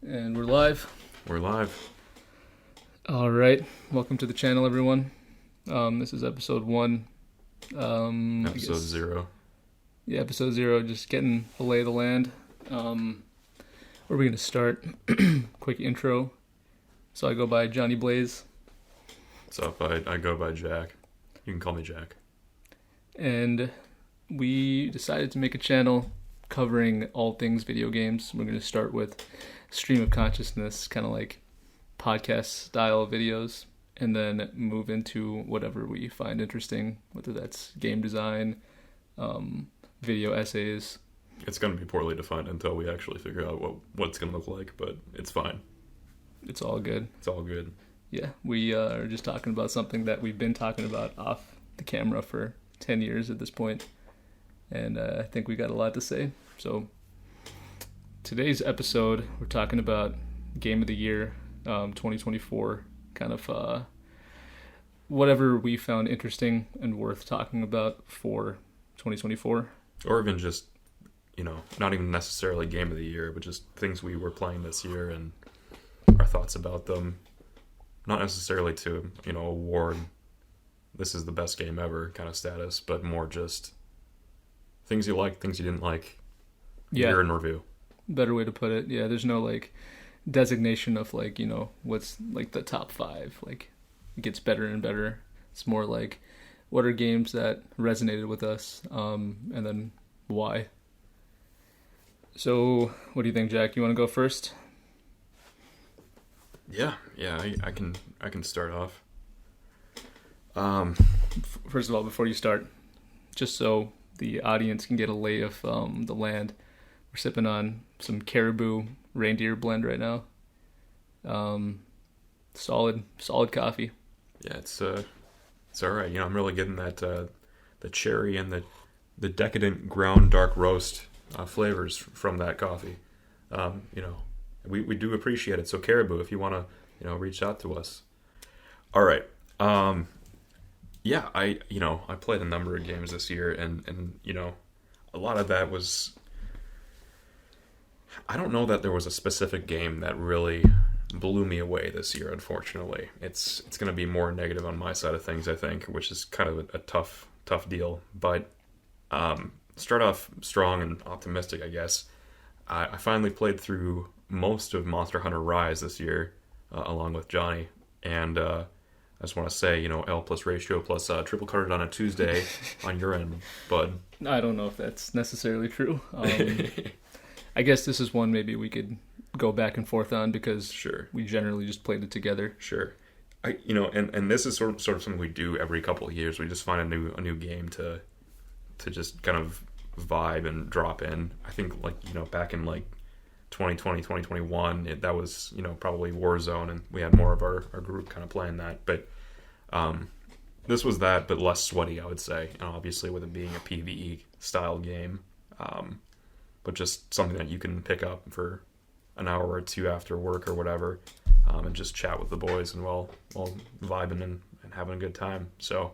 And we're live. We're live. All right. Welcome to the channel, everyone. This is episode 1. Episode 0. Yeah, episode 0. Just getting the lay of the land. Where are we going to start? Quick intro. So I go by Johnny Blaze. What's up? I go by Jack. You can call me Jack. And we decided to make a channel covering all things video games. We're going to start with stream of consciousness, kind of like podcast style videos, and then move into whatever we find interesting, whether that's game design, video essays. It's going to be poorly defined until we actually figure out what it's going to look like, but it's fine. It's all good. It's all good. Yeah, we are just talking about something that we've been talking about off the camera for 10 years at this point, and I think we got a lot to say. So today's episode, we're talking about Game of the Year 2024, kind of whatever we found interesting and worth talking about for 2024. Or even just, not even necessarily Game of the Year, but just things we were playing this year and our thoughts about them. Not necessarily to, award this is the best game ever kind of status, but more just things you like, things you didn't like. Yeah. Year in review. Better way to put it. Yeah, there's no designation of what's the top 5. It gets better and better. It's more like what are games that resonated with us, and then why. So what do you think, Jack? You want to go first? Yeah, I can start off. First of all, before you start, just so the audience can get a lay of the land, we're sipping on some Caribou reindeer blend right now. Solid coffee. Yeah, it's all right. I'm really getting that the cherry and the decadent ground dark roast flavors from that coffee. We do appreciate it. So Caribou, if you want to reach out to us. All right. Yeah, I played a number of games this year, and a lot of that was. I don't know that there was a specific game that really blew me away this year, unfortunately. It's going to be more negative on my side of things, I think, which is kind of a tough deal. But start off strong and optimistic, I guess. I finally played through most of Monster Hunter Rise this year, along with Johnny. And I just want to say, L plus ratio plus triple carded on a Tuesday on your end, bud. I don't know if that's necessarily true. I guess this is one maybe we could go back and forth on because Sure. we generally just played it together. Sure. And this is sort of something we do every couple of years. We just find a new game to just kind of vibe and drop in. I think back in 2020, 2021, that was probably Warzone, and we had more of our group kind of playing that. But this was that, but less sweaty, I would say. And obviously, with it being a PvE style game. But just something that you can pick up for an hour or two after work or whatever, and just chat with the boys and while vibing and having a good time. So,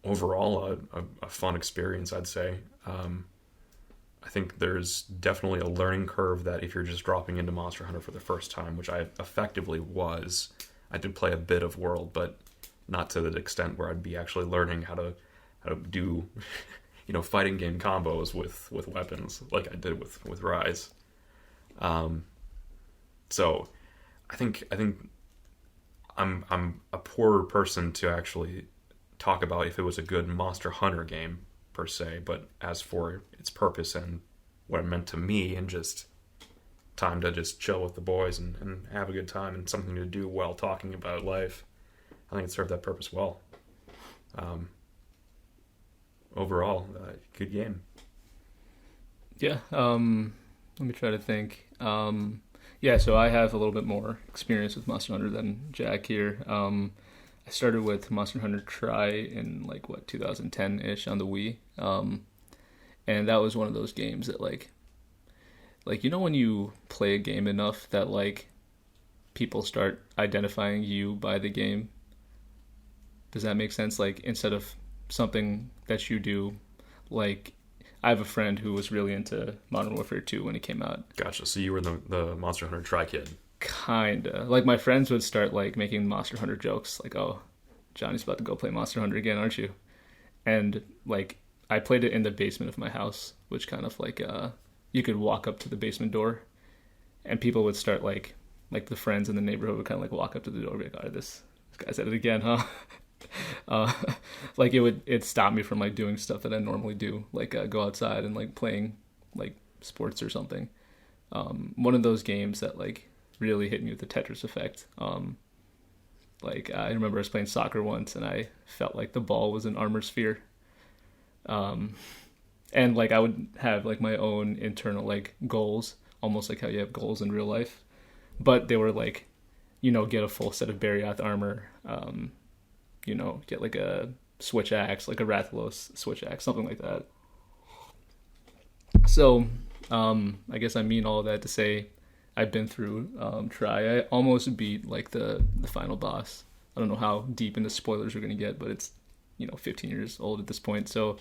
overall, a fun experience, I'd say. I think there's definitely a learning curve that if you're just dropping into Monster Hunter for the first time, which I effectively was, I did play a bit of World, but not to the extent where I'd be actually learning how to do fighting game combos with weapons like I did with Rise. So I think I'm a poorer person to actually talk about if it was a good Monster Hunter game per se, but as for its purpose and what it meant to me and just time to just chill with the boys and have a good time and something to do while talking about life, I think it served that purpose well. Overall, good game. Yeah. Let me try to think. So I have a little bit more experience with Monster Hunter than Jack here. I started with Monster Hunter Tri in 2010-ish on the Wii. And that was one of those games that when you play a game enough that people start identifying you by the game. Does that make sense? Instead of something that you do, I have a friend who was really into Modern Warfare 2 when it came out. Gotcha. So you were the Monster Hunter Tri kid. Kinda. Like, my friends would start, like, making Monster Hunter jokes. Like, oh, Johnny's about to go play Monster Hunter again, aren't you? And, like, I played it in the basement of my house, which kind of, like, you could walk up to the basement door, and people would start, like, the friends in the neighborhood would kind of, like, walk up to the door and be like, oh, this guy's at it again, huh? Like, it'd stop me from, like, doing stuff that I normally do, like, go outside and, like, playing, like, sports or something. One of those games that, like, really hit me with the Tetris effect. Like, I remember I was playing soccer once, and I felt like the ball was an armor sphere. And, like, I would have, like, my own internal, like, goals, almost like how you have goals in real life. But they were, like, you know, get a full set of Barioth armor, you know, get, like, a switch axe, like a Rathalos switch axe, something like that. So, I guess I mean all of that to say I've been through Try. I almost beat, like, the final boss. I don't know how deep into spoilers we're going to get, but it's, you know, 15 years old at this point. So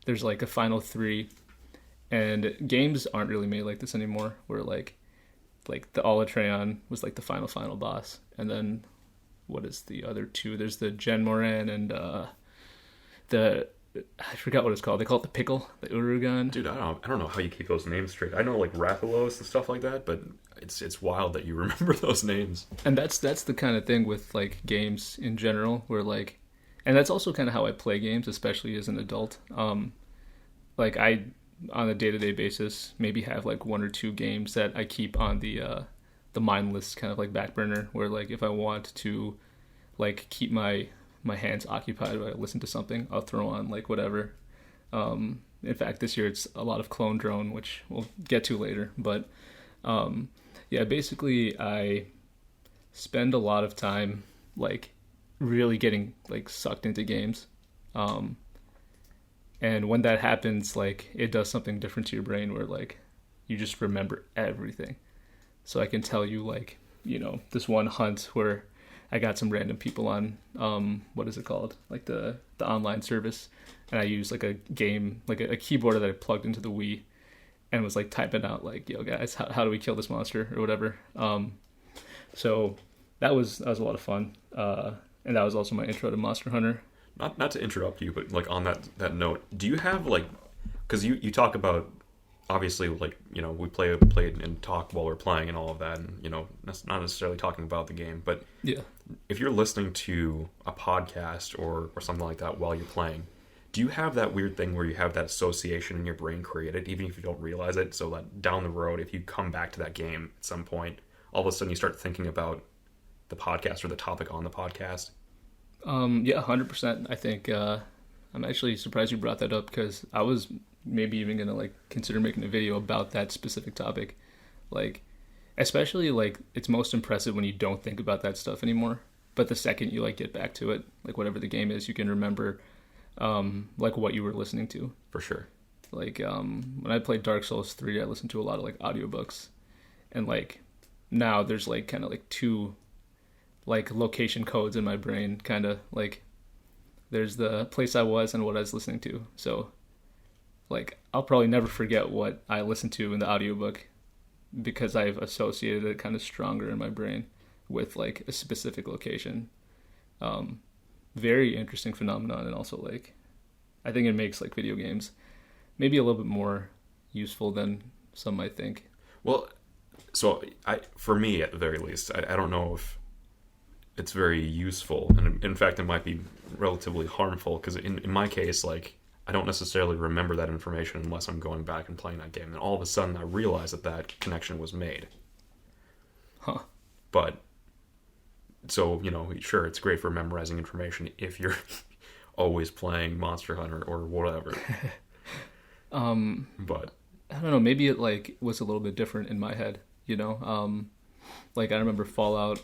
there's, like, a final 3. And games aren't really made like this anymore, where, like the Alatreon was, like, the final boss. And then, what is the other 2? There's the Gen Moran and I forgot what it's called. They call it the Pickle, the Urugan. Dude, I don't know how you keep those names straight. I know, like, Rathalos and stuff like that, but it's wild that you remember those names. And that's the kind of thing with, like, games in general, where, like, and that's also kind of how I play games, especially as an adult. Like, I, on a day-to-day basis, maybe have, like, 1 or 2 games that I keep on the mindless kind of, like, back burner, where, like, if I want to, like, keep my hands occupied while I listen to something, I'll throw on, like, whatever. In fact, this year it's a lot of Clone Drone, which we'll get to later. But yeah, basically I spend a lot of time, like, really getting, like, sucked into games. And when that happens, like, it does something different to your brain where, like, you just remember everything. So I can tell you, like, you know, this one hunt where I got some random people on, what is it called? Like, the online service. And I used, like, a game, like a keyboard that I plugged into the Wii and was, like, typing out, like, yo, guys, how do we kill this monster or whatever. So that was a lot of fun. And that was also my intro to Monster Hunter. Not to interrupt you, but, like, on that note, do you have, like, because you talk about, obviously, like, you know, we play and talk while we're playing and all of that, and, you know, that's not necessarily talking about the game, but yeah, if you're listening to a podcast or something like that while you're playing, do you have that weird thing where you have that association in your brain created, even if you don't realize it, so that down the road, if you come back to that game at some point, all of a sudden you start thinking about the podcast or the topic on the podcast? Yeah, 100%. I think I'm actually surprised you brought that up, because I was maybe even gonna, like, consider making a video about that specific topic. Like, especially, like, it's most impressive when you don't think about that stuff anymore, but the second you, like, get back to it, like, whatever the game is, you can remember like, what you were listening to. For sure. Like, when I played Dark Souls 3, I listened to a lot of, like, audiobooks, and, like, now there's, like, kind of, like, 2, like, location codes in my brain, kind of, like, there's the place I was and what I was listening to. So, like, I'll probably never forget what I listened to in the audiobook, because I've associated it kind of stronger in my brain with, like, a specific location. Very interesting phenomenon, and also, like, I think it makes, like, video games maybe a little bit more useful than some might think. Well, so for me, at the very least, I don't know if it's very useful, and in fact, it might be relatively harmful, because in my case, like, I don't necessarily remember that information unless I'm going back and playing that game, and all of a sudden I realize that connection was made. Huh. But, so, you know, sure, it's great for memorizing information if you're always playing Monster Hunter or whatever. But I don't know, maybe it, like, was a little bit different in my head, you know? Like, I remember Fallout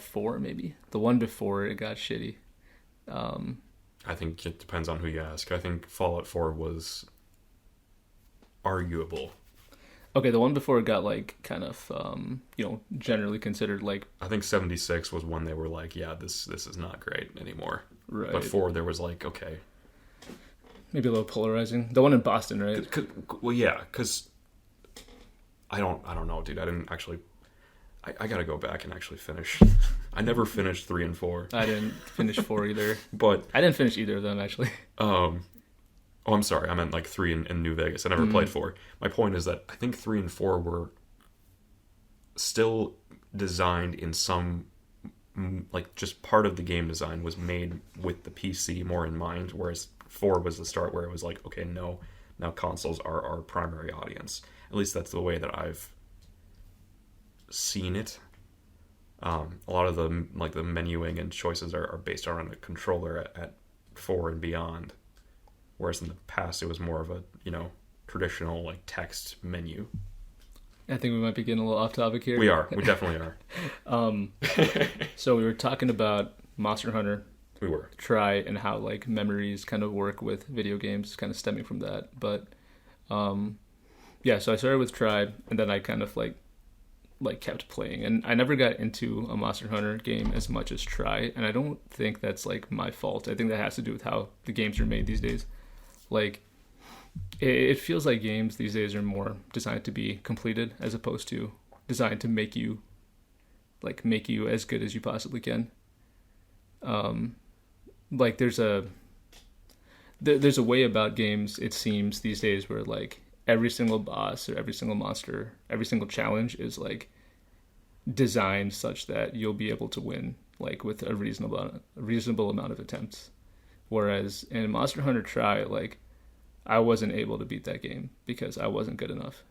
4, maybe. The one before it got shitty. I think it depends on who you ask. I think Fallout 4 was arguable. Okay, the one before it got, like, kind of, you know, generally considered, like... I think 76 was when they were like, yeah, this is not great anymore. Right. But 4, there was like, okay. maybe a little polarizing. The one in Boston, right? Well, yeah, because I don't know, dude. I didn't actually. I gotta go back and actually finish. I never finished 3 and 4. I didn't finish 4 either. But I didn't finish either of them, actually. Oh, I'm sorry. I meant like 3 in New Vegas. I never played 4. My point is that I think 3 and 4 were still designed in some, like, just part of the game design was made with the PC more in mind, whereas 4 was the start where it was like, okay, no, now consoles are our primary audience. At least that's the way that I've seen it. A lot of the menuing and choices are based around a controller at 4 and beyond, whereas in the past it was more of a traditional like text menu. I think we might be getting a little off topic here. We definitely are. So we were talking about Monster Hunter. We were. Try and how like memories kind of work with video games, kind of stemming from that. But yeah, so I started with Try, and then I kind of like kept playing, and I never got into a Monster Hunter game as much as Try, and I don't think that's like my fault. I think that has to do with how the games are made these days. Like it feels like games these days are more designed to be completed as opposed to designed to make you as good as you possibly can. Like there's a way about games, it seems, these days where like every single boss or every single monster, every single challenge is like designed such that you'll be able to win like with a reasonable amount of attempts. Whereas in Monster Hunter Try, like I wasn't able to beat that game because I wasn't good enough.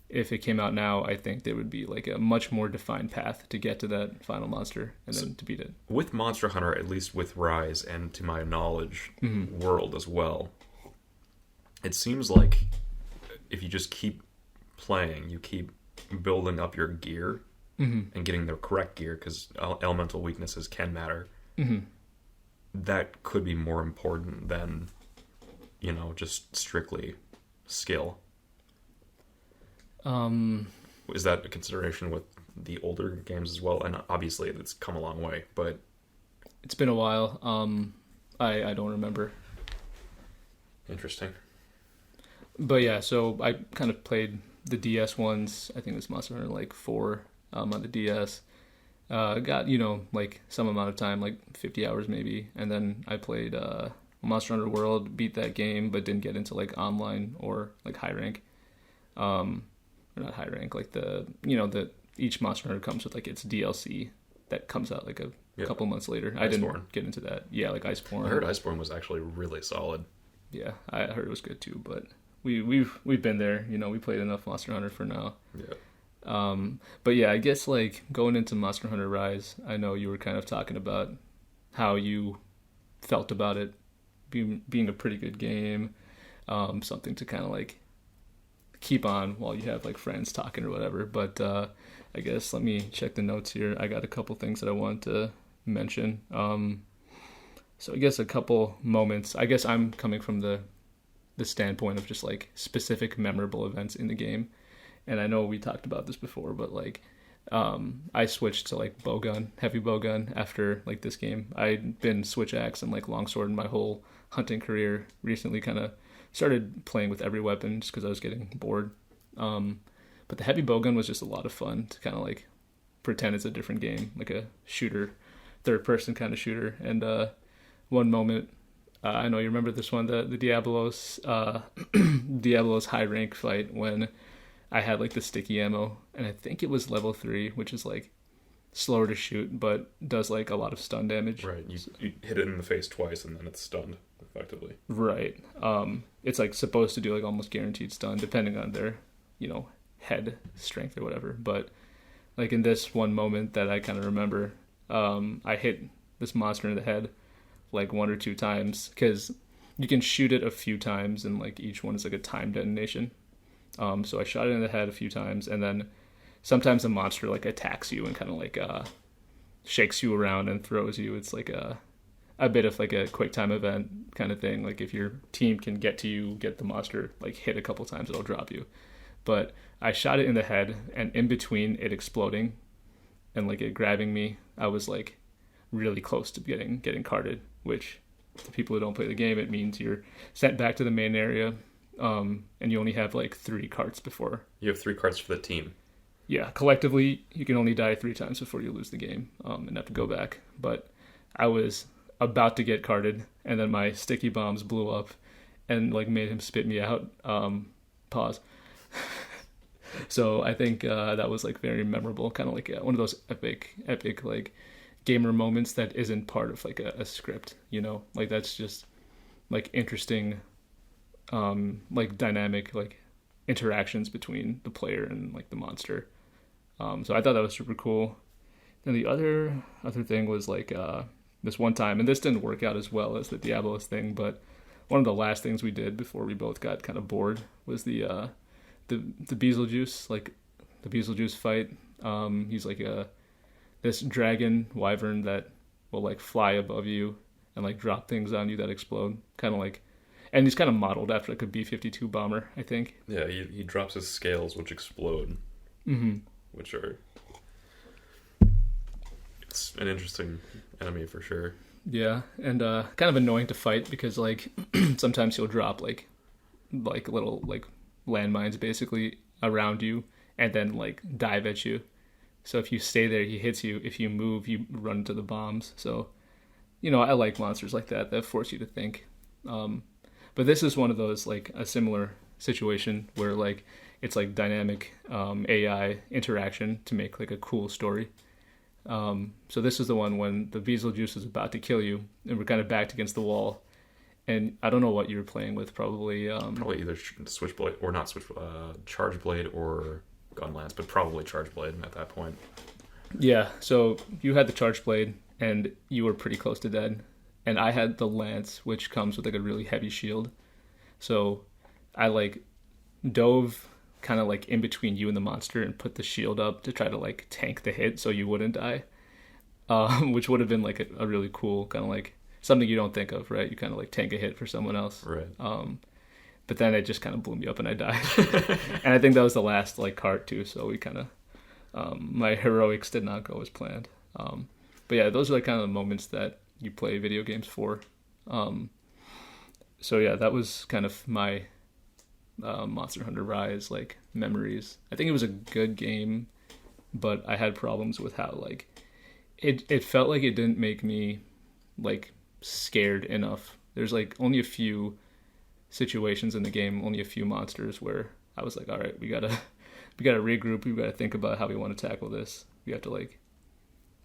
If it came out now, I think there would be like a much more defined path to get to that final monster and then to beat it. With Monster Hunter, at least with Rise and to my knowledge, World as well, it seems like if you just keep playing, you keep building up your gear and getting the correct gear, because elemental weaknesses can matter. That could be more important than, just strictly skill. Is that a consideration with the older games as well? And obviously it's come a long way, but it's been a while. I don't remember. Interesting. But yeah, so I kind of played the DS ones. I think it was Monster Hunter like 4 on the DS. Got, like some amount of time, like 50 hours maybe. And then I played Monster Hunter World, beat that game, but didn't get into like online or like high rank. Or not high rank, like each Monster Hunter comes with like its DLC that comes out like a couple months later. I didn't get into that. Yeah, like Iceborne. I heard Iceborne was actually really solid. Yeah, I heard it was good too, but we've been there. We played enough Monster Hunter for now. Yeah. But yeah, I guess like going into Monster Hunter Rise, I know you were kind of talking about how you felt about it being a pretty good game, something to kind of like keep on while you have like friends talking or whatever. But I guess let me check the notes here. I got a couple things that I want to mention. So I guess a couple moments. I guess I'm coming from the standpoint of just like specific memorable events in the game. And I know we talked about this before, but like I switched to like heavy bowgun after like this game. I'd been switch axe and like longsword in my whole hunting career. Recently kind of started playing with every weapon just because I was getting bored. But the heavy bowgun was just a lot of fun to kind of like pretend it's a different game, like a shooter, third person kind of shooter. And one moment, I know you remember this one, the Diablos high rank fight when I had like the sticky ammo, and I think it was level 3, which is like slower to shoot but does like a lot of stun damage. Right, you hit it in the face twice and then it's stunned effectively. Right. It's like supposed to do like almost guaranteed stun depending on their head strength or whatever. But like in this one moment that I kind of remember, I hit this monster in the head like 1 or 2 times, because you can shoot it a few times and like each one is like a time detonation. So I shot it in the head a few times, and then sometimes a monster like attacks you and kind of like shakes you around and throws you. It's like a bit of like a quick time event kind of thing. Like if your team can get to you, get the monster like hit a couple times, it'll drop you. But I shot it in the head, and in between it exploding and like it grabbing me, I was like really close to getting carded, which to people who don't play the game, it means you're sent back to the main area, and you only have like 3 carts before. You have 3 carts for the team. Yeah, collectively, you can only die 3 times before you lose the game, and have to go back. But I was about to get carted, and then my sticky bombs blew up and like made him spit me out. Pause. So I think that was like very memorable, kind of like one of those epic like gamer moments that isn't part of like a script, you know, like that's just like interesting, like dynamic like interactions between the player and like the monster. So I thought that was super cool. Then the other thing was like this one time, and this didn't work out as well as the Diablos thing, but one of the last things we did before we both got kind of bored was the Beetlejuice, like the Beetlejuice fight. He's like this dragon wyvern that will like fly above you and like drop things on you that explode, kind of like, and he's kind of modeled after like a B-52 bomber, I think. Yeah, he drops his scales, which explode, which are, it's an interesting enemy for sure. Yeah, and kind of annoying to fight because like sometimes he'll drop like little like landmines basically around you and then like dive at you. So if you stay there, he hits you. If you move, you run into the bombs. So, you know, I like monsters like that force you to think. But this is one of those, like a similar situation where like it's like dynamic AI interaction to make like a cool story. So this is the one when the Beetlejuice is about to kill you and we're kind of backed against the wall. And I don't know what you were playing with, probably either Switchblade or not Switchblade, Charge Blade or Gun Lance, but probably Charge Blade at that point. Yeah, so you had the Charge Blade and you were pretty close to dead. And I had the Lance, which comes with like a really heavy shield. So I like dove kind of like in between you and the monster and put the shield up to try to like tank the hit so you wouldn't die. Which would have been like a really cool kind of like something you don't think of, right? You kind of like tank a hit for someone else. Right. But then it just kind of blew me up and I died. And I think that was the last like cart too. So we kind of, my heroics did not go as planned. But yeah, those are like kind of the moments that you play video games for. So yeah, that was kind of my Monster Hunter Rise like memories. I think it was a good game, but I had problems with how like it felt like it didn't make me like scared enough. There's like only a few situations in the game, only a few monsters where I was like, all right, we gotta regroup. We gotta think about how we want to tackle this. We have to like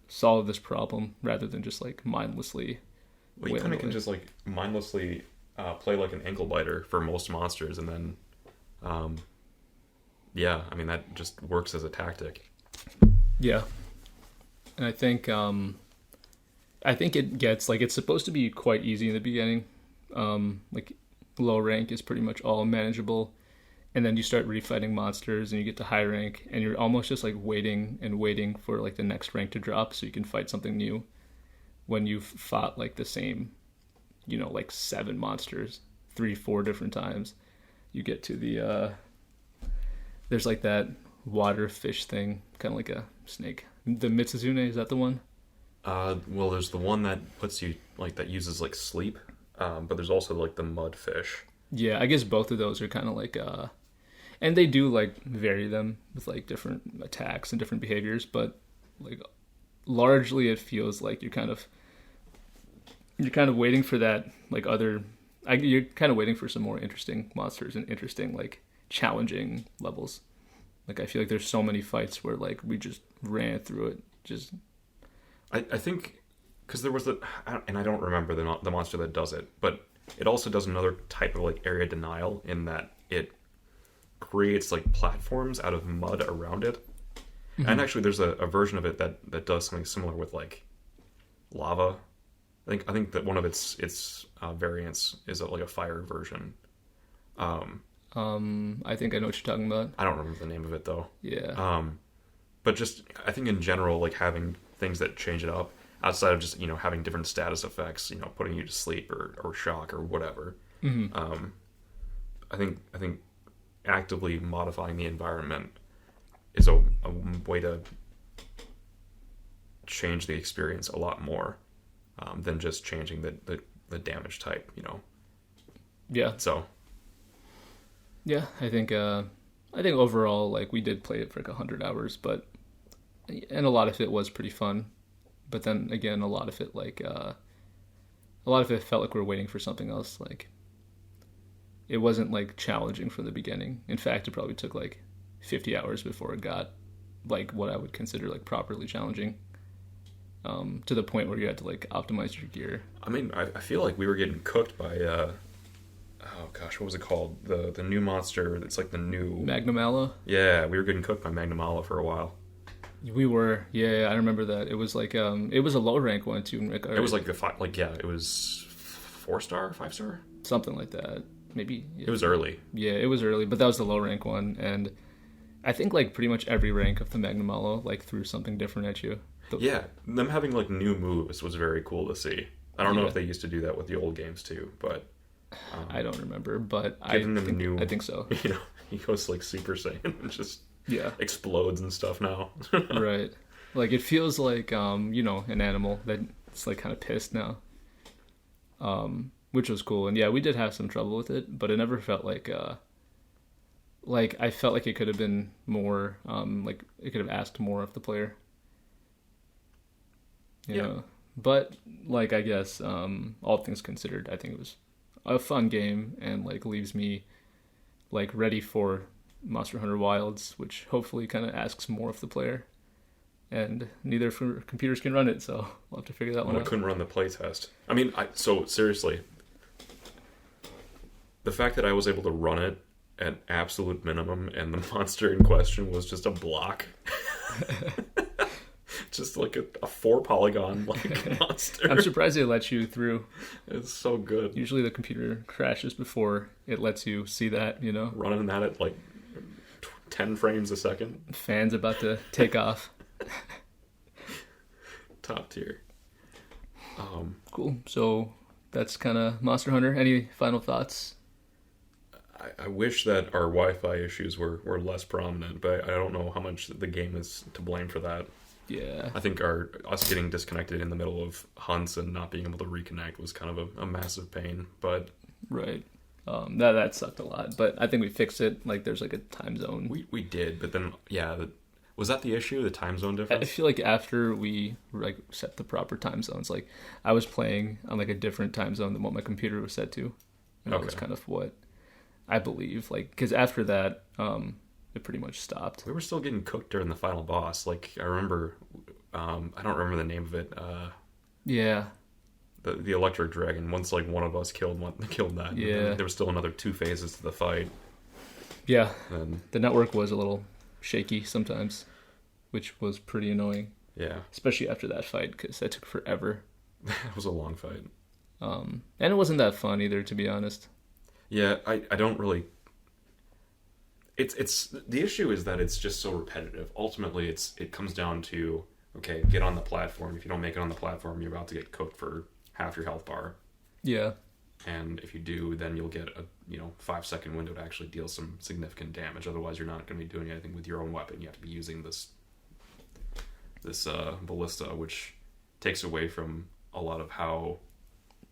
solve this problem rather than just like mindlessly. Well, you kind of can just like mindlessly play like an ankle biter for most monsters, and then, yeah, I mean that just works as a tactic. Yeah, and I think it gets like it's supposed to be quite easy in the beginning. Like low rank is pretty much all manageable, and then you start refighting monsters and you get to high rank and you're almost just like waiting for like the next rank to drop so you can fight something new when you've fought like the same, you know, like 7 monsters 3-4 different times. You get to the there's like that water fish thing, kind of like a snake, the Mitsuzune, is that the one? Well, there's the one that puts you like that uses like sleep, but there's also like the mud fish. Yeah, I guess both of those are kind of like and they do like vary them with like different attacks and different behaviors, but like largely it feels like you're kind of waiting for that like you're kind of waiting for some more interesting monsters and interesting like challenging levels. Like I feel like there's so many fights where like we just ran through it. Just I think because there was and I don't remember the monster that does it, but it also does another type of like area denial in that it creates like platforms out of mud around it. Mm-hmm. And actually there's a version of it that does something similar with like lava. I think that one of its variants is like a fire version. I think I know what you're talking about. I don't remember the name of it though. Yeah. But just I think in general, like having things that change it up outside of just, you know, having different status effects, you know, putting you to sleep or shock or whatever. Mm-hmm. I think actively modifying the environment is a way to change the experience a lot more than just changing the the damage type, you know. Yeah. So Yeah, I think overall, like, we did play it for like 100 hours, and a lot of it was pretty fun. But then again, a lot of it felt like we were waiting for something else. Like, it wasn't like challenging from the beginning. In fact, it probably took like 50 hours before it got like what I would consider like properly challenging. To the point where you had to like optimize your gear. I mean, I feel like we were getting cooked by oh gosh, what was it called? The new monster that's like the new Magnum Aloe? Yeah, we were getting cooked by Magnum Aloe for a while. We were, yeah, I remember that. It was like it was a low rank one too. Rick, it was like it was 4-star, 5-star, something like that. Maybe it was early. Yeah, it was early, but that was the low rank one, and I think like pretty much every rank of the Magnum Aloe like threw something different at you. Yeah, them having like new moves was very cool to see. I don't know if they used to do that with the old games too, but I don't remember. But I think so. You know, he goes like Super Saiyan and just explodes and stuff now. Right, like it feels like you know, an animal that's like kind of pissed now. Which was cool, and yeah, we did have some trouble with it, but it never felt like I felt like it could have been more like it could have asked more of the player. You know? But like, I guess all things considered, I think it was a fun game and like leaves me like ready for Monster Hunter Wilds, which hopefully kind of asks more of the player. And neither for computers can run it, so we'll have to figure that one out. I couldn't run the playtest. I mean, so seriously, the fact that I was able to run it at absolute minimum and the monster in question was just a block. Just like a 4-polygon like monster. I'm surprised they let you through. It's so good. Usually the computer crashes before it lets you see that, you know? Running that at like 10 frames a second. Fans about to take off. Top tier. Cool. So that's kind of Monster Hunter. Any final thoughts? I wish that our Wi-Fi issues were less prominent, but I don't know how much the game is to blame for that. Yeah. I think us getting disconnected in the middle of hunts and not being able to reconnect was kind of a massive pain, but... Right. That sucked a lot, but I think we fixed it. Like, there's like a time zone. We did, but then, was that the issue, the time zone difference? I feel like after we like set the proper time zones, like I was playing on like a different time zone than what my computer was set to. And that was kind of what I believe. Like, because after that, it pretty much stopped. We were still getting cooked during the final boss. Like, I remember, I don't remember the name of it. Yeah. The electric dragon. Once like one of us killed that. Yeah. There was still another 2 phases to the fight. Yeah. And the network was a little shaky sometimes, which was pretty annoying. Yeah. Especially after that fight, because that took forever. It was a long fight. And it wasn't that fun either, to be honest. Yeah, I don't really... It's the issue is that it's just so repetitive. Ultimately, it comes down to, okay, get on the platform. If you don't make it on the platform, you're about to get cooked for half your health bar. Yeah. And if you do, then you'll get a 5-second window to actually deal some significant damage. Otherwise, you're not going to be doing anything with your own weapon. You have to be using this ballista, which takes away from a lot of how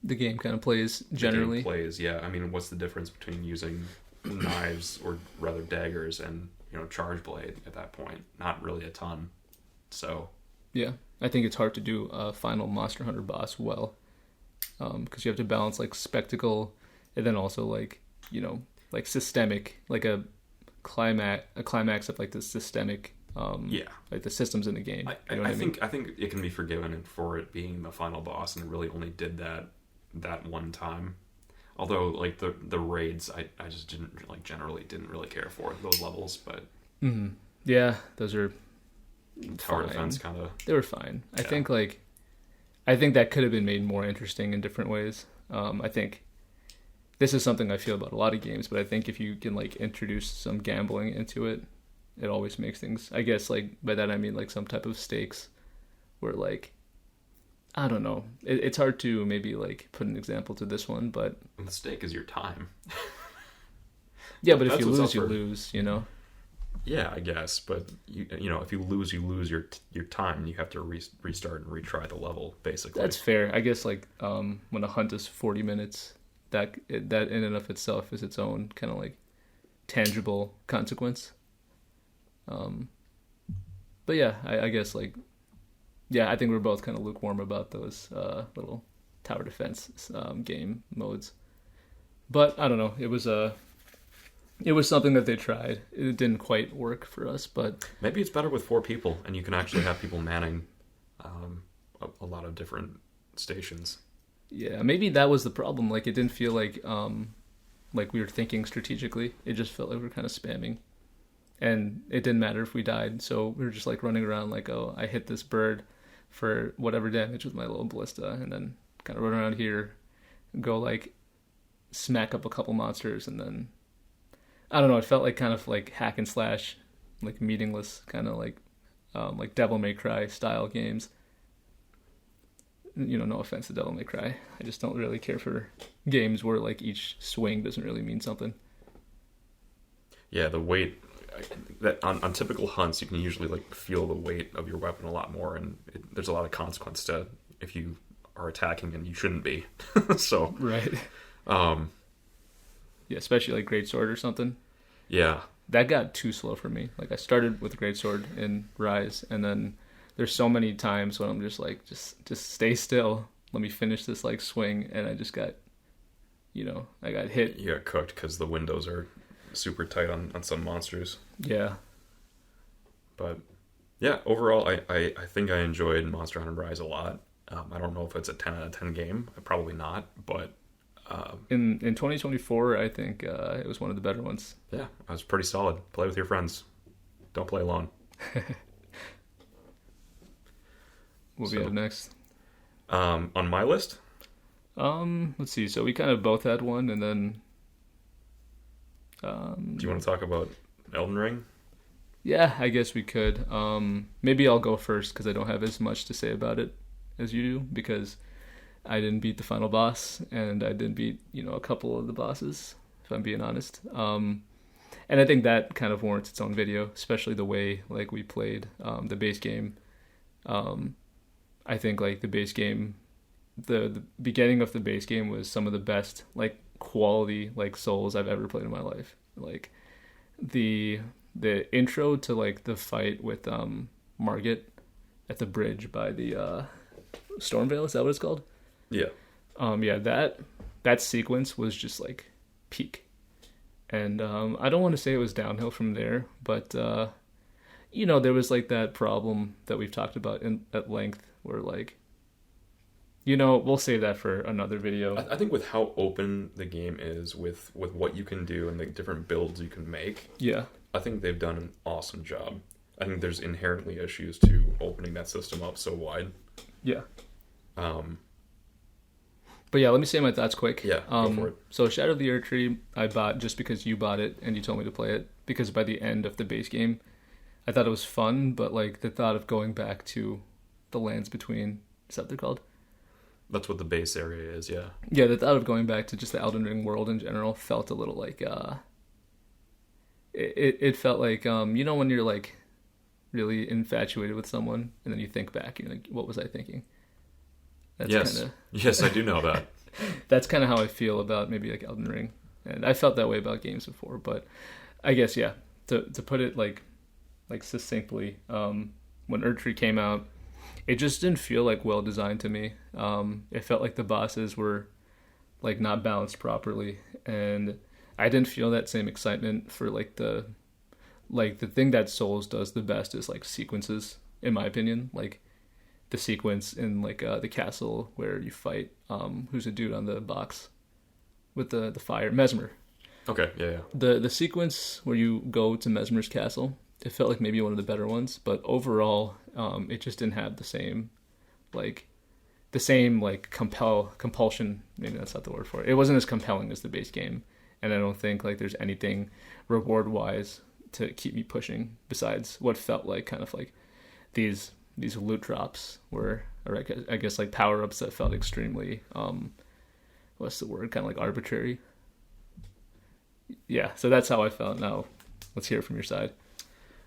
the game kind of plays generally. Yeah. I mean, what's the difference between using knives or rather daggers and charge blade at that point? Not really a ton. So yeah, I think it's hard to do a final Monster Hunter boss well, because you have to balance like spectacle and then also like systemic, like a climax of like the systemic like the systems in the game. I think it can be forgiven for it being the final boss, and it really only did that one time. Although, like, the raids, I just generally didn't really care for those levels, but... Mm-hmm. Yeah, those are tower fine. Defense kind of... They were fine. Yeah. I think that could have been made more interesting in different ways. I think this is something I feel about a lot of games, but I think if you can, like, introduce some gambling into it, it always makes things... I guess, like, by that I mean, like, some type of stakes where, like... I don't know. It's hard to maybe like put an example to this one, but the stake is your time. Yeah, but if you lose, you lose. Yeah, I guess, but you know, if you lose your time. You have to restart and retry the level, basically. That's fair. I guess like when a hunt is 40 minutes, that in and of itself is its own kind of like tangible consequence. Um, but yeah, I guess like yeah, I think we're both kind of lukewarm about those little tower defense game modes. But I don't know. It was something that they tried. It didn't quite work for us, but Maybe it's better with 4 people, and you can actually have people manning a lot of different stations. yeah, maybe that was the problem. Like it didn't feel like we were thinking strategically. It just felt like we were kind of spamming, and it didn't matter if we died. So we were just like running around like, oh, I hit this bird for whatever damage with my little ballista, and then kind of run around here, go like smack up a couple monsters, and then I don't know. It felt like kind of like hack and slash, like meaningless kind of like Devil May Cry style games. You know, no offense to Devil May Cry. I just don't really care for games where like each swing doesn't really mean something. Yeah, the weight that on typical hunts, you can usually like feel the weight of your weapon a lot more, and there's a lot of consequence to if you are attacking and you shouldn't be. So Right. um, Yeah, especially like Greatsword or something. yeah, That got too slow for me. Like I started with Greatsword in Rise, and then there's so many times when I'm just like, just stay still. Let me finish this like swing, and I just got, I got hit. you got cooked because the windows are super tight on some monsters. Yeah. But yeah, overall, I think I enjoyed Monster Hunter Rise a lot. I don't know if it's a 10 out of 10 game. Probably not, but In 2024, I think it was one of the better ones. yeah, it was pretty solid. Play with your friends. Don't play alone. What we have next? On my list, Let's see. So we kind of both had one, and then do you want to talk about Elden Ring? yeah, I guess we could. Maybe I'll go first because I don't have as much to say about it as you do, because I didn't beat the final boss, and I didn't beat, a couple of the bosses, if I'm being honest. And I think that kind of warrants its own video, especially the way like we played the base game. I think like the base game, the beginning of the base game was some of the best like quality like Souls I've ever played in my life. Like the intro to like the fight with Margit at the bridge by the Stormveil, is that what it's called? Yeah. Yeah, that sequence was just like peak. And I don't want to say it was downhill from there, but there was like that problem that we've talked about at length where like, we'll save that for another video. I think with how open the game is, with what you can do and the different builds you can make, Yeah. I think they've done an awesome job. I think there's inherently issues to opening that system up so wide. Yeah. Um, But yeah, let me say my thoughts quick. Yeah, go for it. So Shadow of the Erdtree, I bought just because you bought it and you told me to play it. Because by the end of the base game, I thought it was fun, but like the thought of going back to the lands between, is that what they're called? that's what the base area is, yeah. Yeah, the thought of going back to just the Elden Ring world in general felt a little like, it felt like, when you're like really infatuated with someone and then you think back, you're like, what was I thinking? Yes, I do know that. That's kind of how I feel about maybe like Elden Ring, and I felt that way about games before. But I guess yeah, to put it like succinctly, when Erdtree came out, it just didn't feel like well designed to me. It felt like the bosses were like not balanced properly, and I didn't feel that same excitement for like the thing that Souls does the best is like sequences, in my opinion. Like the sequence in like the castle where you fight who's a dude on the box with the fire, Mesmer. Okay, yeah. The sequence where you go to Mesmer's castle, it felt like maybe one of the better ones, but overall it just didn't have the same compulsion, maybe that's not the word for it. It wasn't as compelling as the base game, and I don't think like there's anything reward wise to keep me pushing besides what felt like kind of like these loot drops were, or I guess like power ups that felt extremely what's the word, kind of like arbitrary. Yeah, so that's how I felt. Now let's hear it from your side.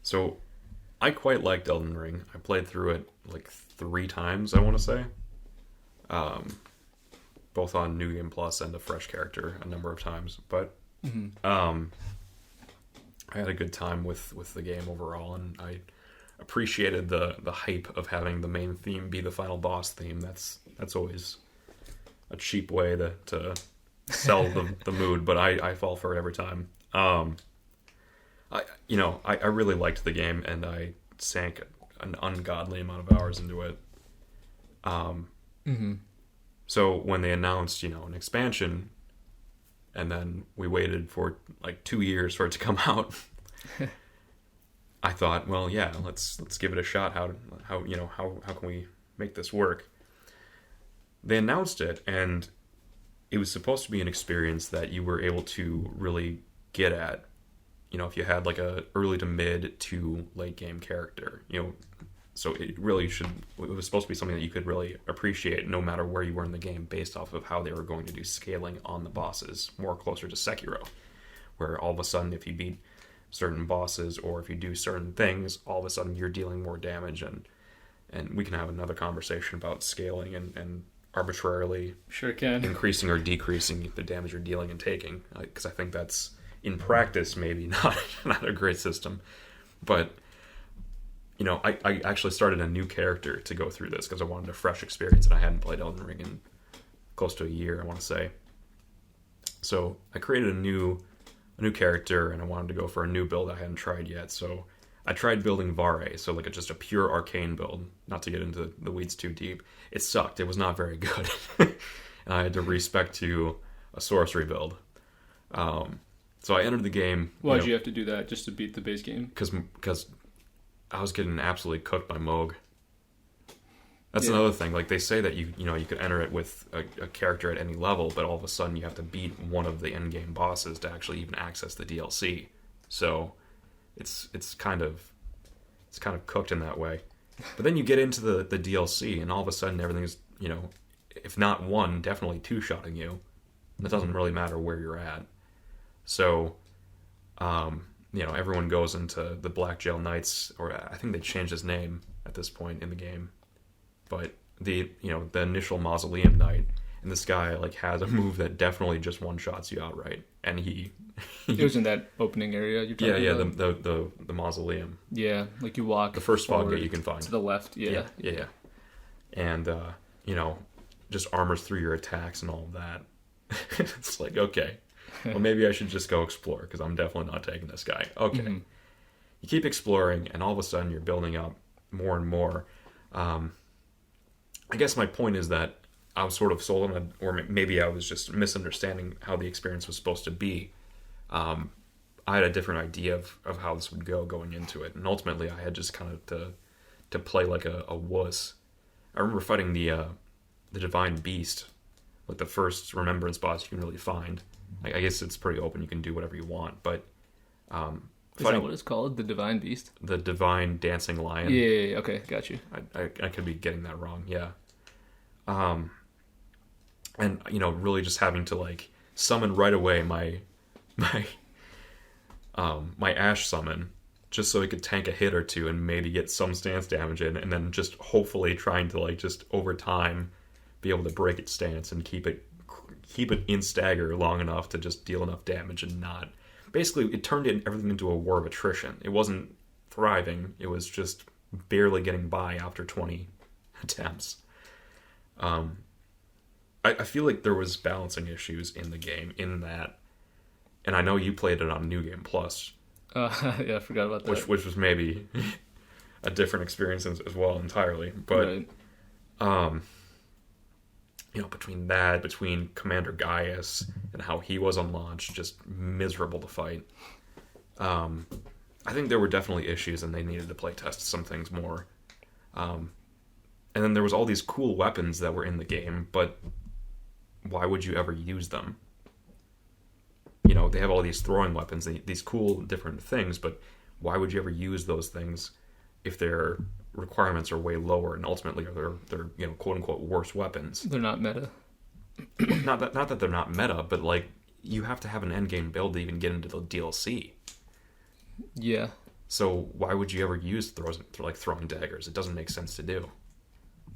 So I quite liked Elden Ring. I played through it like 3 times, I want to say. Um, Both on New Game Plus and a fresh character a number of times. But I had a good time with the game overall, and I appreciated the hype of having the main theme be the final boss theme. That's always a cheap way to sell the mood, but I fall for it every time. I really liked the game, and I sank an ungodly amount of hours into it. So when they announced, an expansion, and then we waited for like 2 years for it to come out, I thought, well, yeah, let's give it a shot. How can we make this work? They announced it, and it was supposed to be an experience that you were able to really get at, if you had like a early to mid to late game character, so it was supposed to be something that you could really appreciate no matter where you were in the game, based off of how they were going to do scaling on the bosses, more closer to Sekiro, where all of a sudden if you beat certain bosses or if you do certain things, all of a sudden you're dealing more damage, and we can have another conversation about scaling and arbitrarily sure can increasing or decreasing the damage you're dealing and taking, because I think that's in practice maybe not a great system. But I actually started a new character to go through this because I wanted a fresh experience, and I hadn't played Elden Ring in close to a year, I want to say. So I created a new character, and I wanted to go for a new build I hadn't tried yet. So I tried building Vare, so like just a pure arcane build, not to get into the weeds too deep. It sucked. It was not very good. And I had to respec to a sorcery build. So I entered the game. Why'd you have to do that, just to beat the base game? Because I was getting absolutely cooked by Moog. That's another thing. Like, they say that you could enter it with a character at any level, but all of a sudden you have to beat one of the end game bosses to actually even access the DLC. So it's kind of cooked in that way. But then you get into the DLC, and all of a sudden everything's, if not one, definitely two-shotting you. And it doesn't really matter where you're at. So, everyone goes into the Black Jail Knights, or I think they changed his name at this point in the game. But the initial Mausoleum Knight, and this guy like has a move that definitely just one-shots you outright. And he it was in that opening area you're talking about? the Mausoleum. Yeah, like you walk the first fog gate you can find to the left. Yeah. And just armors through your attacks and all of that. It's like, okay, well, maybe I should just go explore, because I'm definitely not taking this guy. Okay. Mm-hmm. You keep exploring, and all of a sudden you're building up more and more. I guess my point is that I was sort of sold on or maybe I was just misunderstanding how the experience was supposed to be. I had a different idea of how this would go going into it, and ultimately I had just kind of to play like a wuss. I remember fighting the Divine Beast, like the first remembrance boss you can really find. I guess it's pretty open; you can do whatever you want. But is that what it's called? The Divine Beast? The Divine Dancing Lion. Yeah. Okay, got you. I could be getting that wrong. Yeah. And really just having to like summon right away my Ash summon, just so it could tank a hit or two and maybe get some stance damage in, and then just hopefully trying to like just over time be able to break its stance and keep it in stagger long enough to just deal enough damage and not. Basically, it turned everything into a war of attrition. It wasn't thriving. It was just barely getting by after 20 attempts. I feel like there was balancing issues in the game in that, and I know you played it on New Game Plus. Yeah, I forgot about that. Which was maybe a different experience as well entirely. But, right. Between Commander Gaius and how he was on launch, just miserable to fight. I think there were definitely issues, and they needed to play test some things more. And then there was all these cool weapons that were in the game, but why would you ever use them? They have all these throwing weapons, these cool different things, but why would you ever use those things if their requirements are way lower, and ultimately they're quote unquote worse weapons? They're not meta. not that they're not meta, but like you have to have an endgame build to even get into the DLC. Yeah. So why would you ever use throwing daggers? It doesn't make sense to do.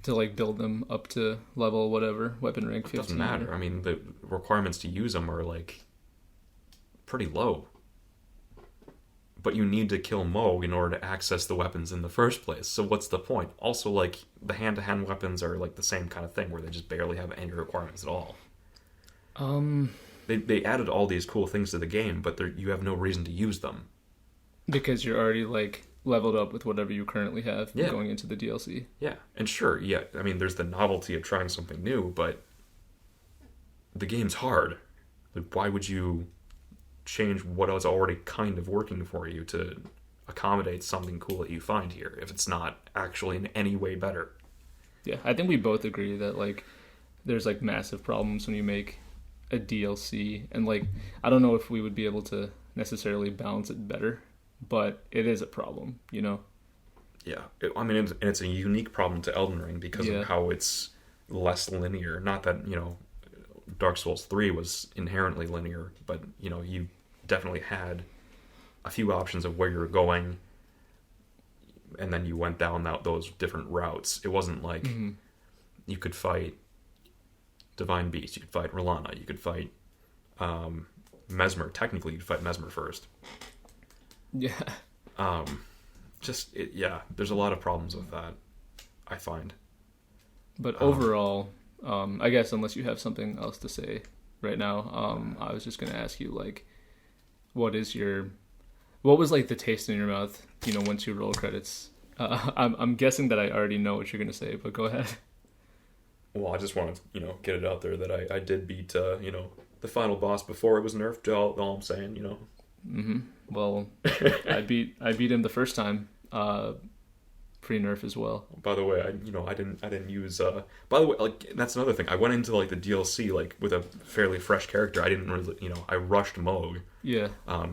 To like build them up to level whatever weapon rank It 15. doesn't matter. I mean, the requirements to use them are like pretty low. But you need to kill Mo in order to access the weapons in the first place. So what's the point? Also, like, the hand-to-hand weapons are like the same kind of thing where they just barely have any requirements at all. They added all these cool things to the game, but you have no reason to use them. Because you're already like leveled up with whatever you currently have going into the DLC. Yeah, and sure, yeah, I mean, there's the novelty of trying something new, but the game's hard. Like, why would you change what was already kind of working for you to accommodate something cool that you find here if it's not actually in any way better? Yeah, I think we both agree that like there's like massive problems when you make a DLC, and like I don't know if we would be able to necessarily balance it better, but it is a problem, you know? Yeah, I mean, it's a unique problem to Elden Ring because of how it's less linear. Not that, you know, Dark Souls 3 was inherently linear, but, you know, you definitely had a few options of where you're going, and then you went down those different routes. It wasn't like you could fight Divine Beast, you could fight Rolana, you could fight Mesmer. Technically, you'd fight Mesmer first. Yeah. There's a lot of problems with that, I find. But overall, I guess unless you have something else to say right now, I was just going to ask you, like, what was like the taste in your mouth, you know, once you roll credits? I'm guessing that I already know what you're going to say, but go ahead. Well, I just want to, you know, get it out there that I did beat, you know, the final boss before it was nerfed. All I'm saying, you know. Mm-hmm. Well, I beat him the first time, pre-nerf as well. By the way, I didn't use. By the way, like, that's another thing. I went into like the DLC like with a fairly fresh character. I didn't really, you know, I rushed Moog. Yeah.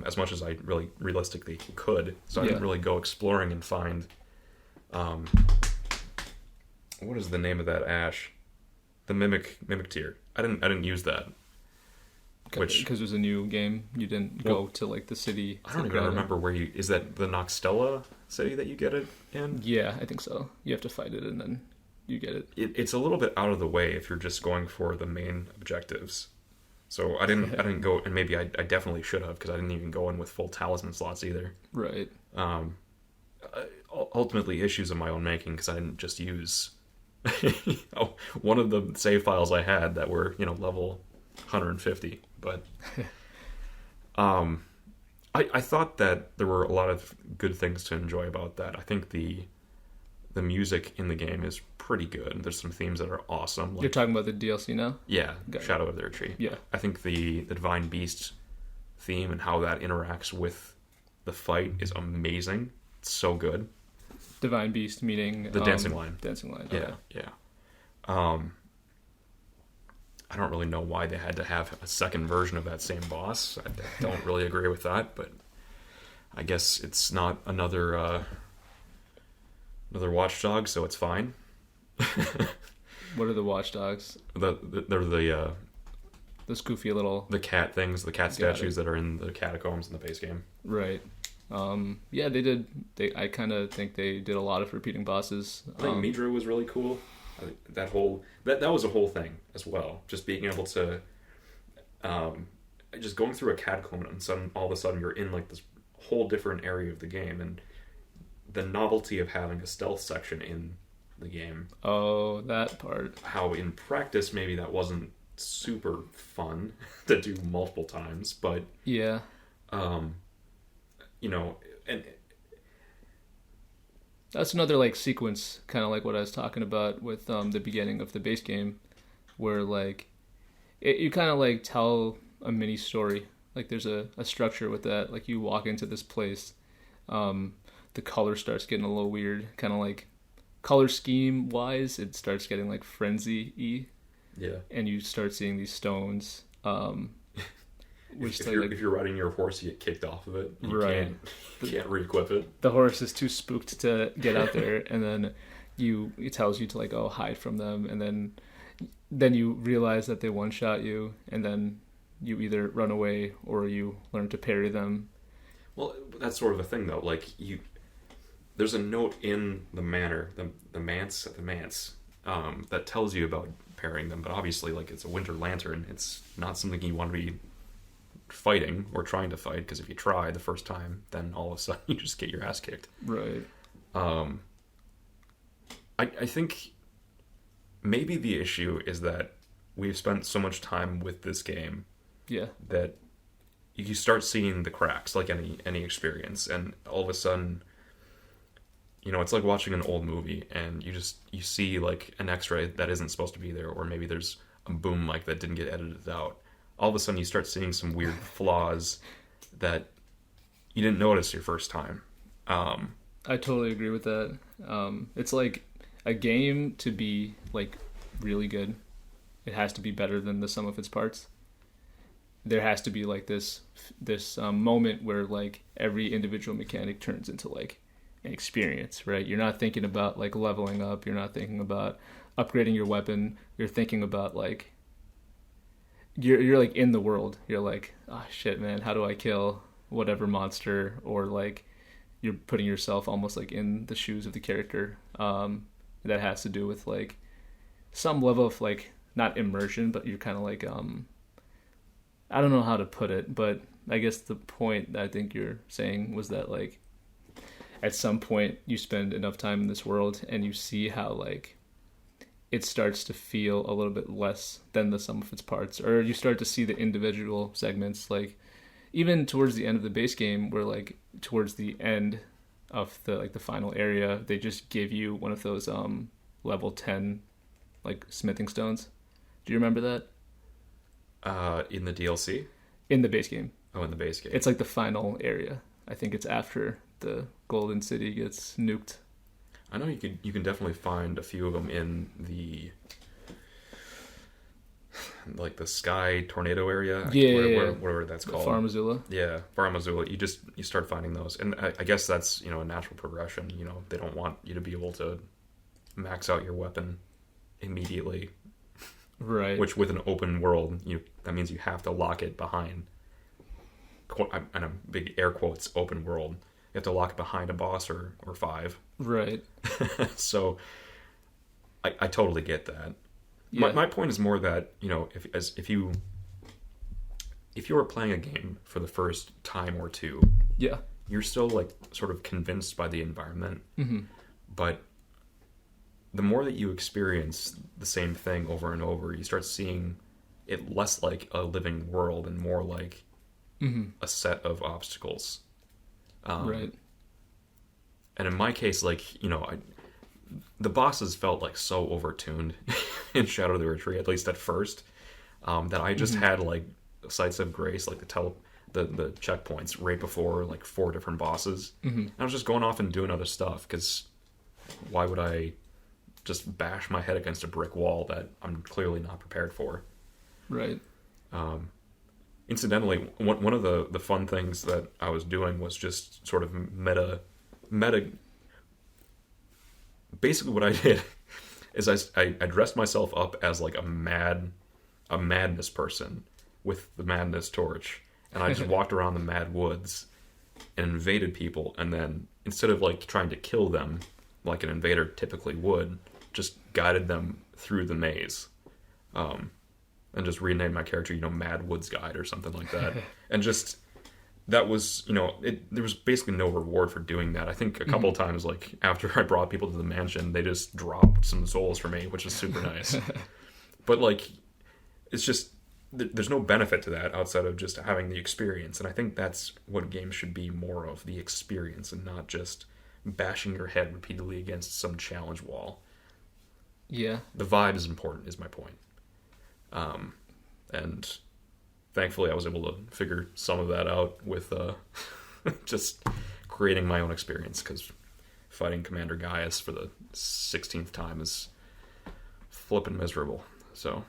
As much as I really realistically could, so I didn't really go exploring and find. What is the name of that ash? The mimic tier. I didn't use that. Because it was a new game, you didn't go to like the city. I don't even remember where you. Is that the Noxtella city that you get it in? Yeah, I think so. You have to fight it and then you get it. It's a little bit out of the way if you're just going for the main objectives. So I didn't go, and maybe I definitely should have because I didn't even go in with full talisman slots either. Right. Ultimately, issues of my own making because I didn't just use one of the save files I had that were, you know, level 150. But I thought that there were a lot of good things to enjoy about that. I think the music in the game is pretty good. There's some themes that are awesome. Like, you're talking about the DLC now? Yeah, Shadow of the Erdtree. Yeah. I think the Divine Beast theme and how that interacts with the fight is amazing. It's so good. Divine Beast meaning the dancing line. Dancing line. Yeah, okay. yeah. I don't really know why they had to have a second version of that same boss. I don't really agree with that, but I guess it's not another watchdog, so it's fine. What are the watchdogs? They're the goofy little the cat things, the cat statues that are in the catacombs in the base game. Right. Yeah, they did. I kind of think they did a lot of repeating bosses. I think Midra was really cool. That was a whole thing as well. Just being able to, just going through a catacomb and all of a sudden you're in like this whole different area of the game, and the novelty of having a stealth section in the game. Oh, that part. How in practice maybe that wasn't super fun to do multiple times, but yeah, you know, and that's another like sequence, kind of like what I was talking about with the beginning of the base game, where like you kind of like tell a mini story. Like there's a structure with that. Like you walk into this place, the color starts getting a little weird, kind of like color scheme wise, it starts getting like frenzy-y. Yeah. And you start seeing these stones. If you're riding your horse, you get kicked off of it. You can't re-equip it. The horse is too spooked to get out there, and then it tells you to like hide from them, and then you realize that they one-shot you, and then you either run away or you learn to parry them. Well, that's sort of the thing though. Like there's a note in the manor, the manse, that tells you about pairing them. But obviously, like it's a winter lantern. It's not something you want to be fighting or trying to fight, because if you try the first time, then all of a sudden you just get your ass kicked. Right. I think maybe the issue is that we've spent so much time with this game, Yeah. that you start seeing the cracks, like any experience, and all of a sudden, it's like watching an old movie, and you see like an X-ray that isn't supposed to be there, or maybe there's a boom mic that didn't get edited out. All of a sudden, you start seeing some weird flaws that you didn't notice your first time. I totally agree with that. It's like a game to be like really good, it has to be better than the sum of its parts. There has to be like this moment where like every individual mechanic turns into like an experience, right? You're not thinking about like leveling up. You're not thinking about upgrading your weapon. You're thinking about like you're like in the world. You're like, oh shit, man, how do I kill whatever monster? Or like you're putting yourself almost like in the shoes of the character. That has to do with like some level of like not immersion, but you're kind of like I don't know how to put it, but I guess the point that I think you're saying was that like at some point you spend enough time in this world and you see how like it starts to feel a little bit less than the sum of its parts, or you start to see the individual segments, like even towards the end of the base game, where like towards the end of the final area, they just give you one of those level 10 like smithing stones. Do you remember that? In the DLC? In the base game. Oh, in the base game. It's like the final area. I think it's after the Golden City gets nuked. I know you can definitely find a few of them in the like the Sky Tornado area. Whatever that's called. Far Missoula. Yeah, Far Missoula. You start finding those, and I guess that's a natural progression. They don't want you to be able to max out your weapon immediately. Right. Which with an open world, that means you have to lock it behind. And a big air quotes open world. You have to lock it behind a boss or 5. Right. So I totally get that. Yeah. My point is more that if you were playing a game for the first time or two, yeah, you're still like sort of convinced by the environment, mm-hmm. but the more that you experience the same thing over and over, you start seeing it less like a living world and more like mm-hmm. a set of obstacles. Right. And in my case, like, the bosses felt like so overtuned in Shadow of the Erdtree, at least at first, that I just mm-hmm. had like sites of grace, like the checkpoints right before like 4 different bosses. Mm-hmm. And I was just going off and doing other stuff, because why would I just bash my head against a brick wall that I'm clearly not prepared for? Right. Incidentally, one of the fun things that I was doing was just sort of meta. Basically, what I did is I dressed myself up as like a madness person with the madness torch, and I just walked around the mad woods and invaded people, and then instead of like trying to kill them like an invader typically would, just guided them through the maze. And just renamed my character, Mad Woods Guide or something like that. And just, that was, there was basically no reward for doing that. I think a couple of times, like, after I brought people to the mansion, they just dropped some souls for me, which is super nice. But, like, it's just, there's no benefit to that outside of just having the experience. And I think that's what games should be more of, the experience, and not just bashing your head repeatedly against some challenge wall. Yeah. The vibe is important, is my point. And thankfully I was able to figure some of that out with just creating my own experience, because fighting Commander Gaius for the 16th time is flippin' miserable. So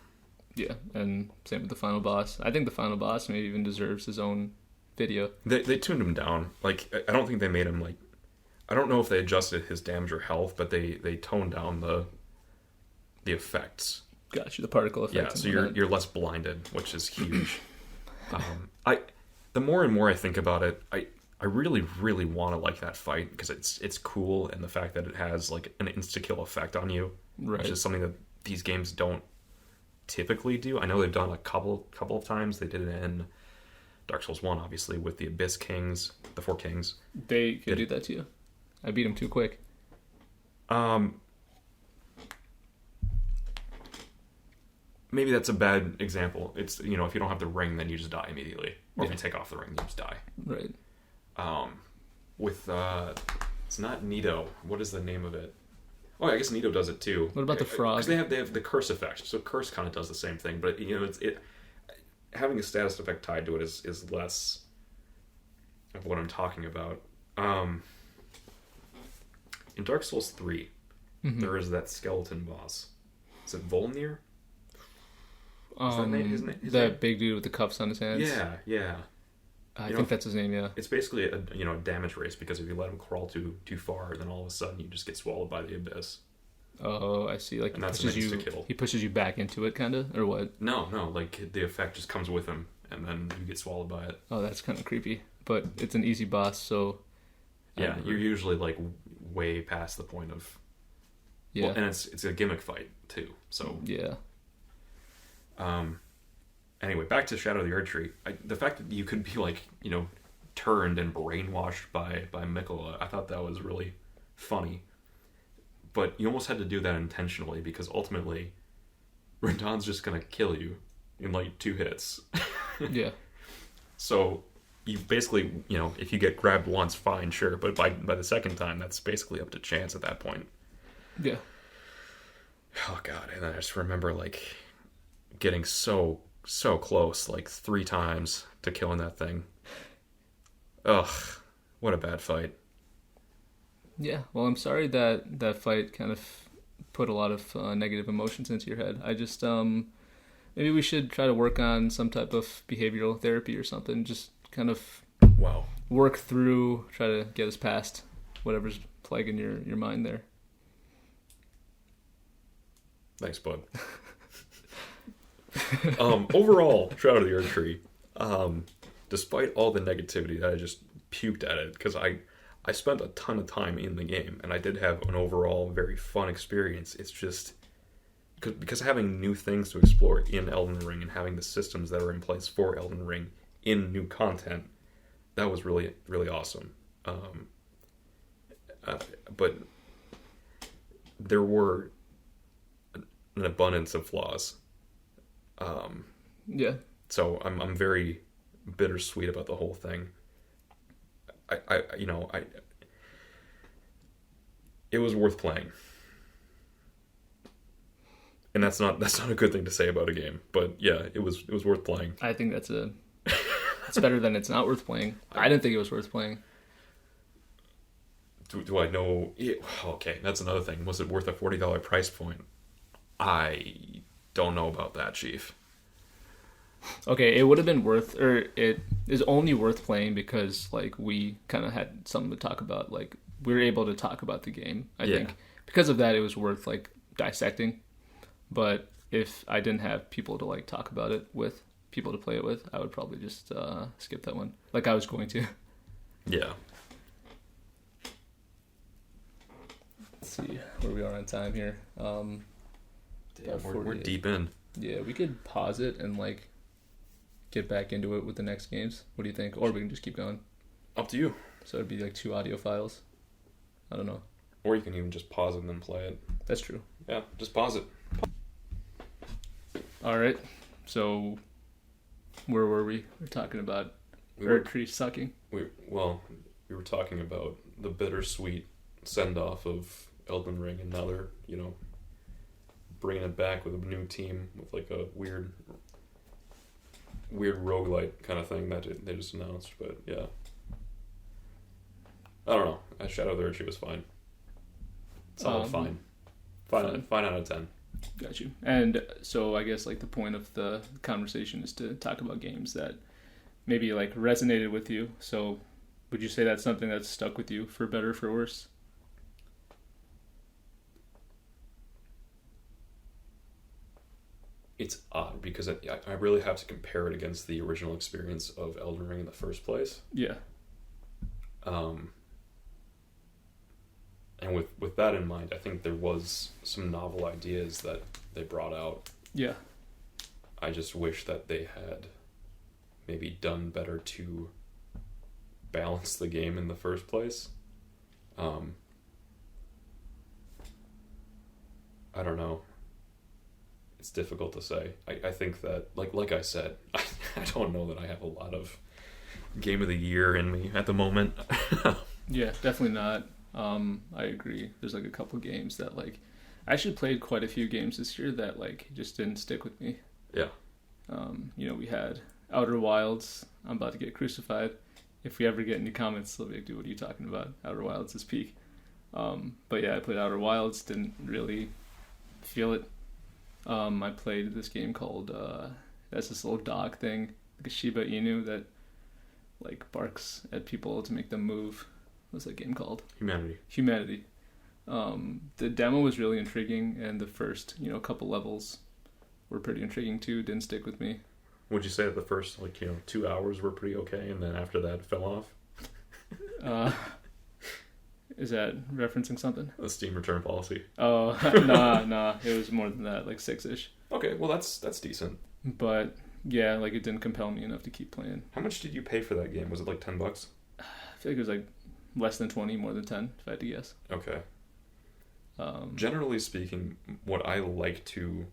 yeah, and same with the final boss. I think the final boss maybe even deserves his own video. They tuned him down. Like, I don't think they made him like, I don't know if they adjusted his damage or health, but they toned down the effects. Got you, the particle effect. Yeah, so you're less blinded, which is huge. The more and more I think about it, I really, really want to like that fight because it's cool, and the fact that it has like an insta kill effect on you, Right. which is something that these games don't typically do. I know they've done a couple of times. They did it in Dark Souls 1, obviously, with the Abyss Kings, the Four Kings. They could do that to you. I beat them too quick. Maybe that's a bad example. It's, if you don't have the ring, then you just die immediately. Or if you take off the ring, you just die. Right. With it's not Nito. What is the name of it? Oh, I guess Nito does it too. What about the frog? Because they have the curse effect. So curse kind of does the same thing, but it's having a status effect tied to it is less of what I'm talking about. In Dark Souls 3, there is that skeleton boss. Is it Volnir? Is that his name? Big dude with the cuffs on his hands. Yeah. I think that's his name. Yeah. It's basically a damage race, because if you let him crawl too far, then all of a sudden you just get swallowed by the abyss. Oh, I see. Like and that's an insta-kill. He pushes you back into it, kind of, or what? No. Like the effect just comes with him, and then you get swallowed by it. Oh, that's kind of creepy. But it's an easy boss, so. Yeah, you're usually like way past the point of. Yeah. Well, and it's a gimmick fight too. So. Yeah. Anyway, back to Shadow of the Erdtree. The fact that you could be like, turned and brainwashed by Mikola, I thought that was really funny. But you almost had to do that intentionally, because ultimately, Radon's just gonna kill you in like 2 hits. Yeah. So you basically, if you get grabbed once, fine, sure, but by the second time, that's basically up to chance at that point. Yeah. Oh god, and I just remember like getting so close, like 3 times to killing that thing. Ugh, what a bad fight. Yeah, well, I'm sorry that fight kind of put a lot of negative emotions into your head. I just, maybe we should try to work on some type of behavioral therapy or something. Just kind of work through, try to get us past whatever's plaguing your mind there. Thanks, bud. Overall, Shadow of the Erdtree, despite all the negativity that I just puked at it, because I spent a ton of time in the game, and I did have an overall very fun experience. It's just because having new things to explore in Elden Ring, and having the systems that are in place for Elden Ring in new content, that was really, really awesome. But there were an abundance of flaws. Yeah. So I'm very bittersweet about the whole thing. It was worth playing, and that's not a good thing to say about a game. But yeah, it was worth playing. I think it's better than it's not worth playing. I didn't think it was worth playing. Do I know? Okay, that's another thing. Was it worth a $40 price point? I don't know about that, Chief. Okay, it would have been worth, or it is only worth playing because like we kind of had something to talk about. Like we were able to talk about the game. I think because of that, it was worth like dissecting. But if I didn't have people to like talk about it with, people to play it with, I would probably just skip that one. Like I was going to. Yeah. Let's see where we are on time here. We're deep in. Yeah, we could pause it and like get back into it with the next games. What do you think? Or we can just keep going. Up to you. So it'd be like 2 audio files. I don't know. Or you can even just pause it and then play it. That's true. Yeah, just pause it. All right. So where were we? We're talking about Erdtree sucking. We were talking about the bittersweet send-off of Elden Ring, and now they're, bringing it back with a new team with like a weird roguelite kind of thing that they just announced. But yeah, I don't know. Shadow of the Erdtree was fine. Solid fine. 5 out of 10. Got you. And so I guess like the point of the conversation is to talk about games that maybe like resonated with you. So would you say that's something that's stuck with you for better or for worse? It's odd because I really have to compare it against the original experience of Elden Ring in the first place. Yeah. Um, and with that in mind, I think there was some novel ideas that they brought out. Yeah. I just wish that they had maybe done better to balance the game in the first place. I don't know. It's difficult to say. I think that, like I said, I don't know that I have a lot of game of the year in me at the moment. Yeah, definitely not. I agree. There's like a couple games that like I actually played quite a few games this year that like just didn't stick with me. Yeah. We had Outer Wilds. I'm about to get crucified. If we ever get any comments, they'll be like, dude, what are you talking about? Outer Wilds is peak. But yeah, I played Outer Wilds, didn't really feel it. I played this game called, that's this little dog thing, like a Shiba Inu that like barks at people to make them move. What's that game called? Humanity. The demo was really intriguing, and the first, couple levels were pretty intriguing too. Didn't stick with me. Would you say that the first 2 hours were pretty okay, and then after that it fell off? Is that referencing something? The Steam return policy. Oh, nah. It was more than that, like 6-ish. Okay, well that's decent. But yeah, like it didn't compel me enough to keep playing. How much did you pay for that game? Was it like $10? I feel like it was like less than 20, more than 10, if I had to guess. Okay. Generally speaking, what I like to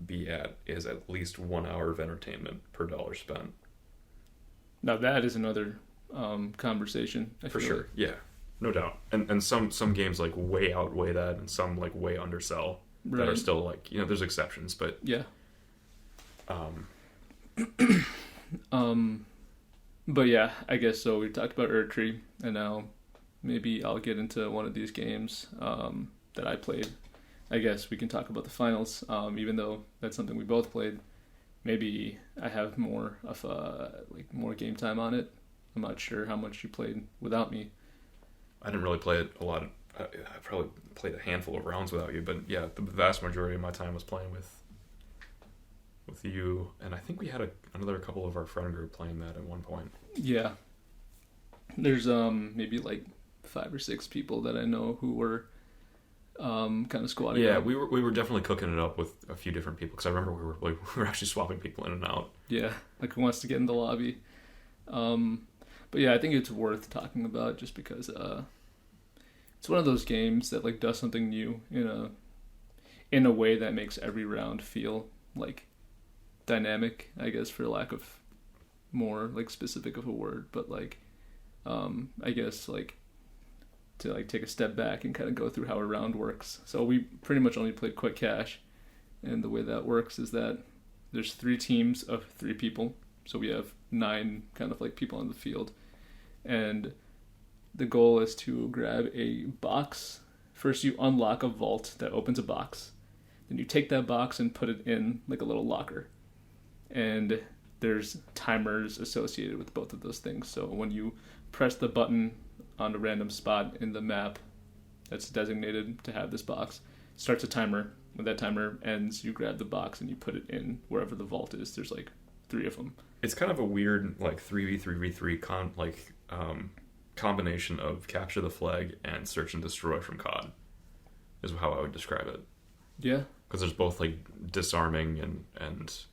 be at is at least 1 hour of entertainment per dollar spent. Now that is another conversation. For sure, like. Yeah, no doubt. And some games like way outweigh that, and some like way undersell. Right. That are still like there's exceptions, but yeah. But yeah, I guess so. We talked about Erdtree, and now maybe I'll get into one of these games that I played. I guess we can talk about the finals, even though that's something we both played. Maybe I have more of more game time on it. I'm not sure how much you played without me. I didn't really play it a lot. I probably played a handful of rounds without you, but yeah, the vast majority of my time was playing with you, and I think we had another couple of our friend group playing that at one point. Yeah, there's maybe like 5 or 6 people that I know who were kind of squatting. Yeah, we were definitely cooking it up with a few different people, because I remember we were actually swapping people in and out. Yeah, like who wants to get in the lobby. But yeah, I think it's worth talking about just because it's one of those games that like does something new in a way that makes every round feel like dynamic, I guess, for lack of more like specific of a word. But like I guess like to like take a step back and kind of go through how a round works. So we pretty much only played quick cash, and the way that works is that there's 3 teams of 3 people, so we have 9 kind of like people on the field, and the goal is to grab a box. First you unlock a vault that opens a box, then you take that box and put it in like a little locker, and there's timers associated with both of those things. So when you press the button on a random spot in the map that's designated to have this box, starts a timer. When that timer ends, you grab the box and you put it in wherever the vault is. There's like 3 of them. It's kind of a weird like 3v3v3 combination of capture the flag and search and destroy from COD is how I would describe it. Yeah, because there's both like disarming and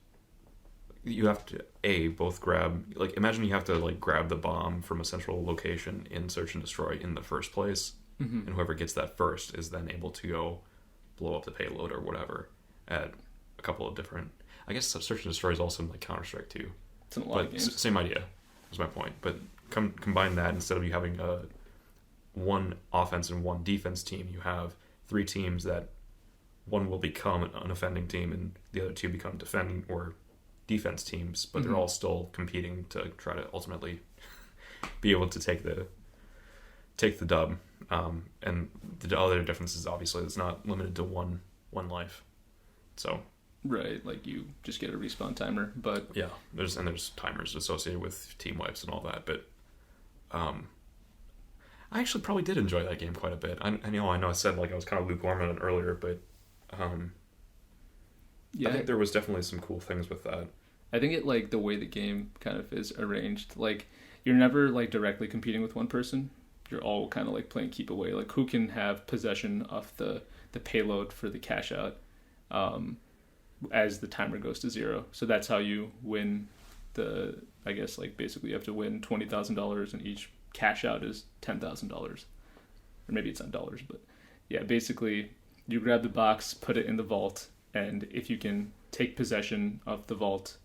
you have to both grab, like imagine you have to like grab the bomb from a central location in search and destroy in the first place, and whoever gets that first is then able to go blow up the payload or whatever at a couple of different, I guess search and destroy is also in like Counter-Strike too. It's in a lot of games. Same idea is my point, but combine that, instead of you having one offense and one defense team, you have 3 teams that one will become an unoffending team and the other 2 become defending or defense teams, but they're all still competing to try to ultimately be able to take the dub. And the other difference is obviously it's not limited to one life. So right, like you just get a respawn timer, but yeah, there's timers associated with team wipes and all that. But I actually probably did enjoy that game quite a bit. I know I said like I was kind of lukewarm on it earlier, but yeah, I think there was definitely some cool things with that. I think it like the way the game kind of is arranged, like you're never like directly competing with one person. You're all kind of like playing keep away, like who can have possession of the payload for the cash out, as the timer goes to 0. So that's how you win the, I guess, like basically you have to win $20,000 and each cash out is $10,000, or maybe it's on dollars, but yeah, basically you grab the box, put it in the vault, and if you can take possession of the vault,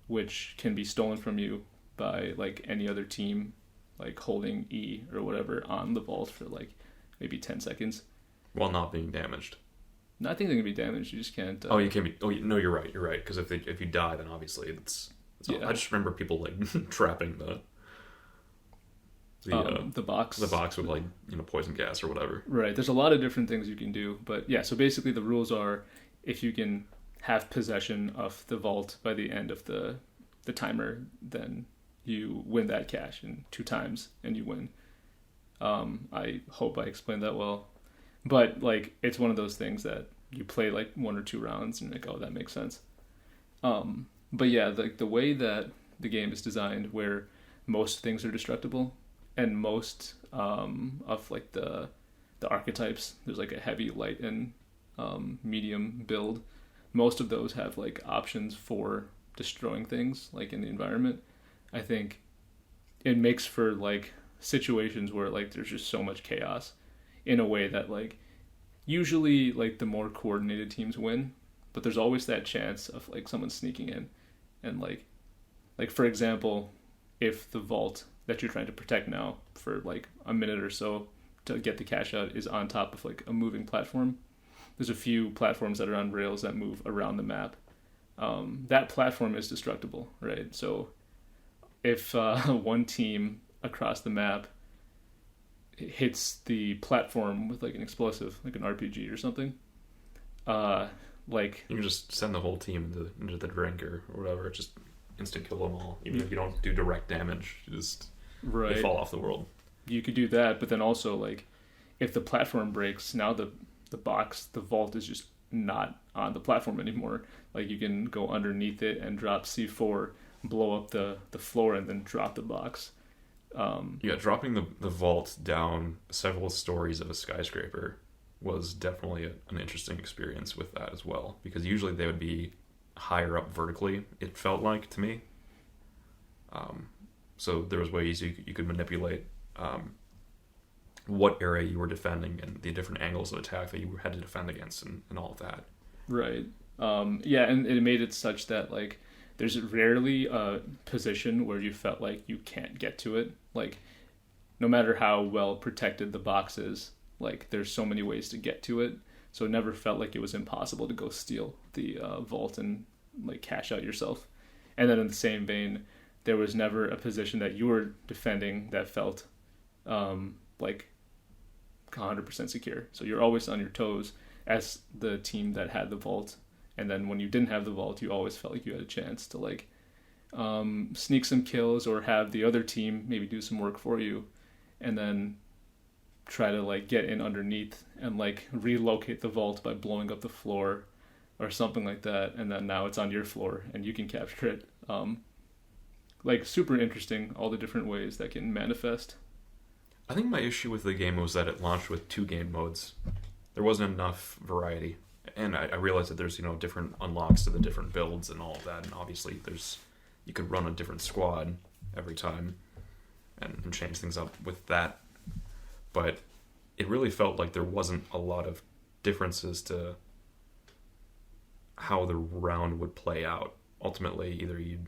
which can be stolen from you by like any other team, like holding E or whatever on the vault for like maybe 10 seconds. While not being damaged. No, I think they can be damaged. You just can't. Oh, you can be. Oh, no, you're right. You're right. Because if you die, then obviously it's yeah. I just remember people like trapping the box. The box with like poison gas or whatever. Right. There's a lot of different things you can do, but yeah. So basically, the rules are if you can have possession of the vault by the end of the timer, then you win that cash in 2 times and you win. I hope I explained that well. But like it's one of those things that you play like 1 or 2 rounds and you're like, oh, that makes sense. But yeah, the way that the game is designed, where most things are destructible, and most of like the archetypes, there's like a heavy, light, and medium build. Most of those have like options for destroying things like in the environment. I think it makes for like situations where like there's just so much chaos, in a way that like usually like the more coordinated teams win, but there's always that chance of like someone sneaking in and like for example, if the vault that you're trying to protect now for like a minute or so to get the cash out is on top of like a moving platform. There's a few platforms that are on rails that move around the map. That platform is destructible, right? So if one team across the map hits the platform with like an explosive, like an RPG or something, like you can just send the whole team into the drink or whatever, just instant kill them all, even if you don't do direct damage. You just right. They fall off the world. You could do that, but then also like if the platform breaks, now the vault is just not on the platform anymore. Like you can go underneath it and drop C4, blow up the floor, and then drop the box. Yeah, dropping the vault down several stories of a skyscraper was definitely an interesting experience with that as well, because usually they would be higher up vertically, it felt like to me. So there was ways you could manipulate what area you were defending and the different angles of attack that you had to defend against and all of that. Right. Yeah, and it made it such that like there's rarely a position where you felt like you can't get to it. Like, no matter how well protected the box is, like there's so many ways to get to it. So it never felt like it was impossible to go steal the vault and like cash out yourself. And then in the same vein, there was never a position that you were defending that felt like 100% secure. So you're always on your toes as the team that had the vault. And then when you didn't have the vault, you always felt like you had a chance to like sneak some kills or have the other team maybe do some work for you, and then try to like get in underneath and like relocate the vault by blowing up the floor or something like that. And then now it's on your floor and you can capture it. Like super interesting, all the different ways that can manifest. I think my issue with the game was that it launched with 2 game modes. There wasn't enough variety. And I realized that there's different unlocks to the different builds and all of that, and obviously you could run a different squad every time and change things up with that. But it really felt like there wasn't a lot of differences to how the round would play out. Ultimately, either you'd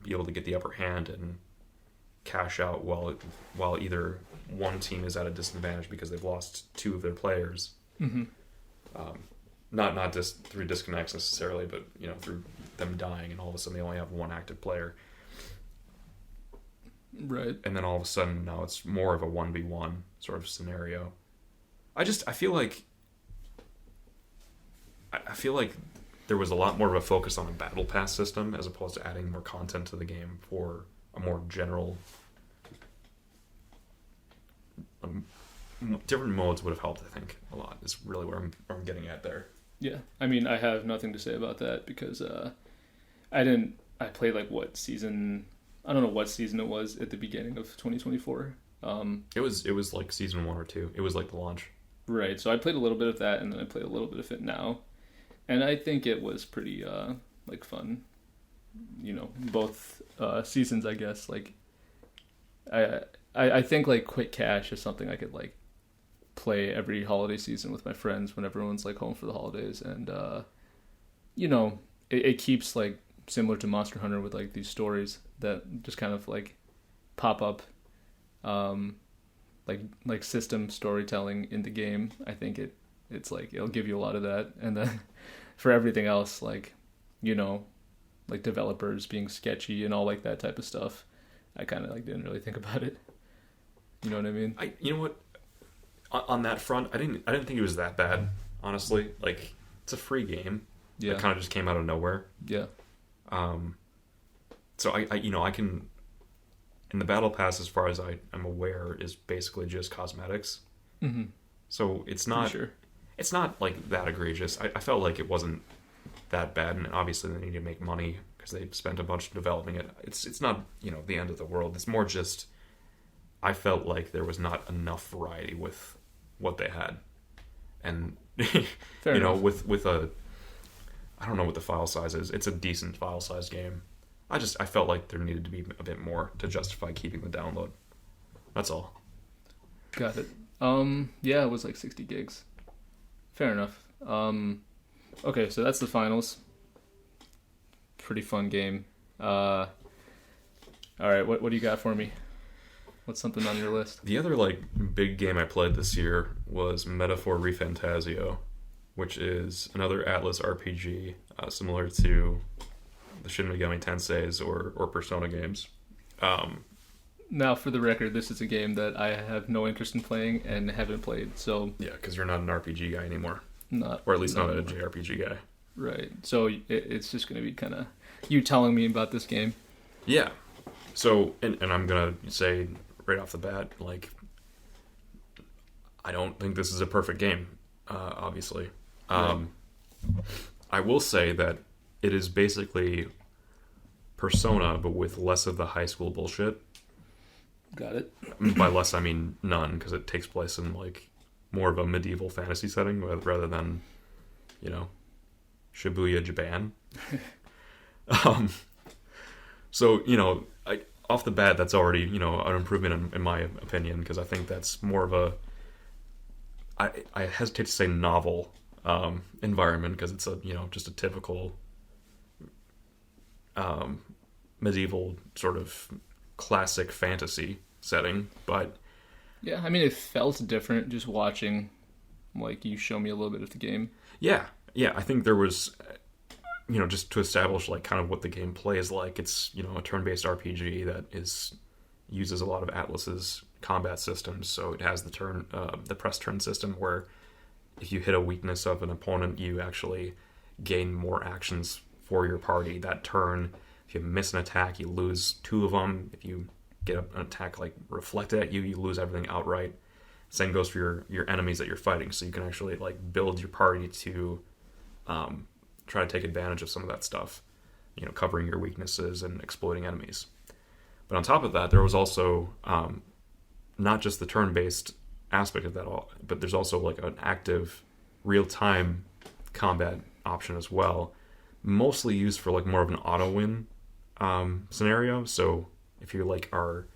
be able to get the upper hand and cash out while either one team is at a disadvantage because they've lost 2 of their players. Mm-hmm. Not just through disconnects necessarily, but through them dying, and all of a sudden they only have 1 active player. Right. And then all of a sudden now it's more of a 1v1 sort of scenario. I feel like there was a lot more of a focus on a battle pass system as opposed to adding more content to the game for a more general. Different modes would have helped, I think, a lot. Is really where I'm getting at there. Yeah, I mean, I have nothing to say about that because I played like season I don't know what season it was at the beginning of 2024. It was like season 1 or 2. It was like the launch. Right. So I played a little bit of that, and then I played a little bit of it now, and I think it was pretty like fun. You know, both seasons, I guess. Like, I think like Quick Cash is something I could like play every holiday season with my friends when everyone's like home for the holidays, and you know, it keeps like similar to Monster Hunter with like these stories that just kind of like pop up, like system storytelling in the game. I think it's like it'll give you a lot of that, and then for everything else, like, you know, like developers being sketchy and all like that type of stuff, I kind of like didn't really think about it. You know what I mean? You know what? On that front, I didn't think it was that bad, honestly. Like, it's a free game. Yeah. It kind of just came out of nowhere. Yeah. So I can, in the battle pass, as far as I'm aware, is basically just cosmetics. Mm-hmm. So it's not, sure. It's not like that egregious. I felt like it wasn't that bad, and obviously they need to make money because they spent a bunch developing it. It's not, you know, the end of the world. It's more just, I felt like there was not enough variety with what they had, and Fair enough. know, with a, I don't know what the file size is. It's a decent file size game. I felt like there needed to be a bit more to justify keeping the download. That's all. Got it. Yeah, it was like 60 gigs. Fair enough. Okay, so that's the finals. Pretty fun game. All right, what do you got for me? What's something on your list? The other like big game I played this year was Metaphor ReFantazio, which is another Atlas RPG, similar to the Shin Megami Tenseis or Persona games. Now, for the record, this is a game that I have no interest in playing and haven't played, so... Yeah, because you're not an RPG guy anymore. Not, or at least not a anymore. JRPG guy. Right, so it's just going to be kind of you telling me about this game. Yeah. So, and I'm going to say right off the bat, like, I don't think this is a perfect game, obviously. Right. I will say that it is basically Persona, but with less of the high school bullshit. Got it. By less, I mean none, because it takes place in, like, more of a medieval fantasy setting rather than, you know, Shibuya, Japan. So, you know, off the bat, that's already, you know, an improvement in my opinion, because I think that's more of a, I hesitate to say novel environment, because it's a, you know, just a typical medieval sort of classic fantasy setting, but Yeah, I mean, it felt different just watching, like, you show me a little bit of the game. yeah, I think there was, you know, just to establish like kind of what the gameplay is like. It's, you know, a turn-based RPG that uses a lot of Atlas's combat systems. So it has the press turn system, where if you hit a weakness of an opponent, you actually gain more actions for your party that turn. If you miss an attack, you lose 2 of them. If you get an attack like reflected at you, you lose everything outright. Same goes for your enemies that you're fighting. So you can actually like build your party to try to take advantage of some of that stuff, you know, covering your weaknesses and exploiting enemies. But on top of that, there was also not just the turn-based aspect of that all, but there's also like an active real-time combat option as well, mostly used for like more of an auto-win scenario. So if you like are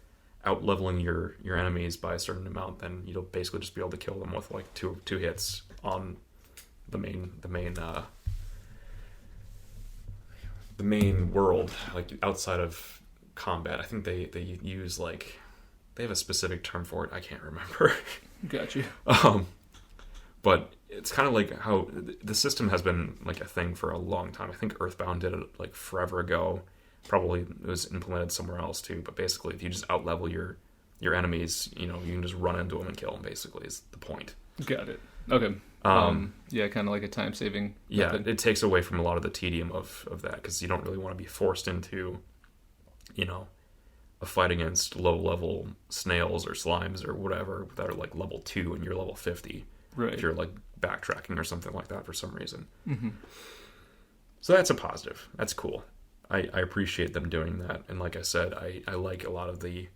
out leveling your enemies by a certain amount, then you'll basically just be able to kill them with like two hits on the main world, like outside of combat. I think they use like, they have a specific term for it. I can't remember. Got you. But it's kind of like how the system has been like a thing for a long time. I think Earthbound did it like forever ago. Probably it was implemented somewhere else too. But basically, if you just outlevel your enemies, you know, you can just run into them and kill them. Basically, is the point. Got it. Okay. Yeah, kind of like a time saving. Yeah, it takes away from a lot of the tedium of that, because you don't really want to be forced into, you know, a fight against low level snails or slimes or whatever that are like level 2 and you're level 50. Right. If you're like backtracking or something like that for some reason. Mm-hmm. So that's a positive. That's cool. I appreciate them doing that. And like I said, I like a lot of the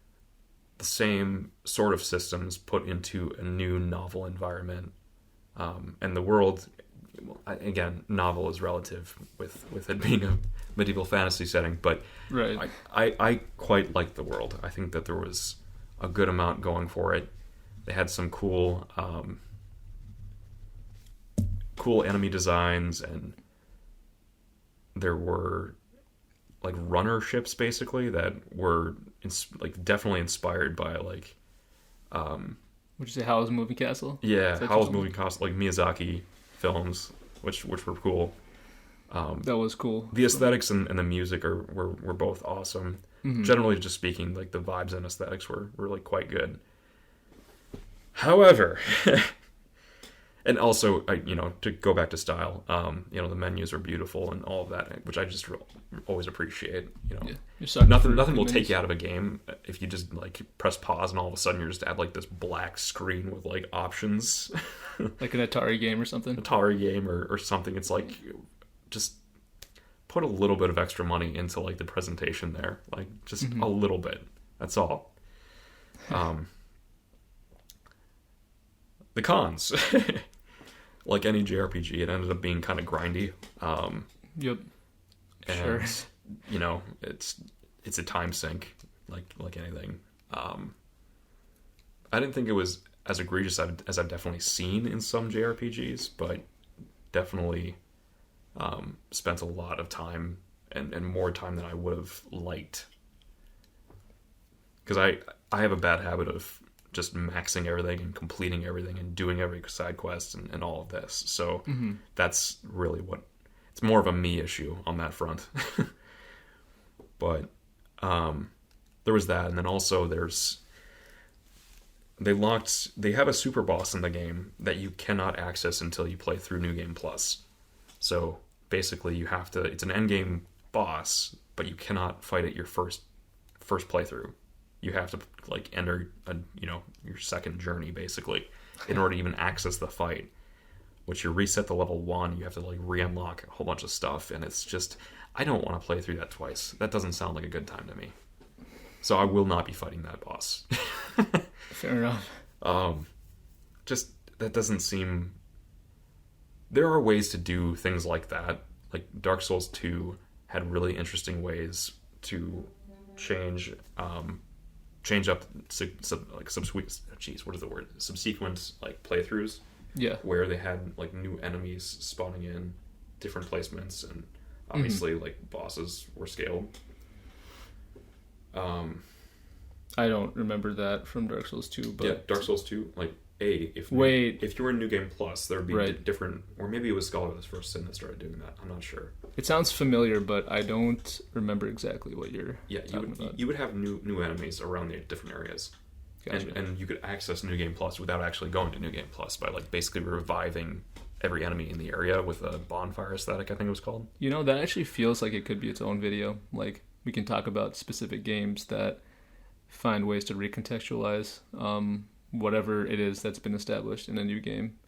same sort of systems put into a new novel environment. And the world, again, novel is relative with it being a medieval fantasy setting, but Right. I quite like the world. I think that there was a good amount going for it. They had some cool enemy designs, and there were like runner ships basically that were like definitely inspired by like Would you say Howl's Moving Castle? Howl's Moving Castle, like Miyazaki films, which were cool. That was cool. The aesthetics and the music were both awesome. Mm-hmm. Generally, just speaking, like the vibes and aesthetics were really quite good. However, and also, to go back to style, the menus are beautiful and all of that, which I just always appreciate. Nothing will take you out of a game if you just like press pause and all of a sudden you're just at like this black screen with like options, like an Atari game or something. Or something. It's like just put a little bit of extra money into like the presentation there, like just a little bit. That's all. The cons. Like any JRPG, it ended up being kind of grindy. Yep. And, sure. It's a time sink, like anything. I didn't think it was as egregious as I've definitely seen in some JRPGs, but definitely spent a lot of time and more time than I would have liked. Because I have a bad habit of just maxing everything and completing everything and doing every side quest and all of this. So that's really it's more of a me issue on that front. But there was that, and then also they have a super boss in the game that you cannot access until you play through New Game Plus. So basically it's an end game boss, but you cannot fight it your first playthrough. You have to like enter your second journey basically in order to even access the fight. Which you reset to level 1, you have to like re-unlock a whole bunch of stuff, and it's just I don't want to play through that twice. That doesn't sound like a good time to me. So I will not be fighting that boss. Fair enough. Just that doesn't seem. There are ways to do things like that. Like Dark Souls 2 had really interesting ways to change up subsequent like playthroughs. Yeah. Where they had like new enemies spawning in different placements, and obviously like bosses were scaled. I don't remember that from Dark Souls 2, but yeah, Dark Souls 2, like if you were in New Game Plus, there would be different, or maybe it was Scholar's first sin that started doing that. I'm not sure. It sounds familiar, but I don't remember exactly what you're talking about. You would have new enemies around the different areas. Gotcha. And you could access New Game Plus without actually going to New Game Plus by like basically reviving every enemy in the area with a bonfire aesthetic, I think it was called. That actually feels like it could be its own video. Like we can talk about specific games that find ways to recontextualize whatever it is that's been established in a new game.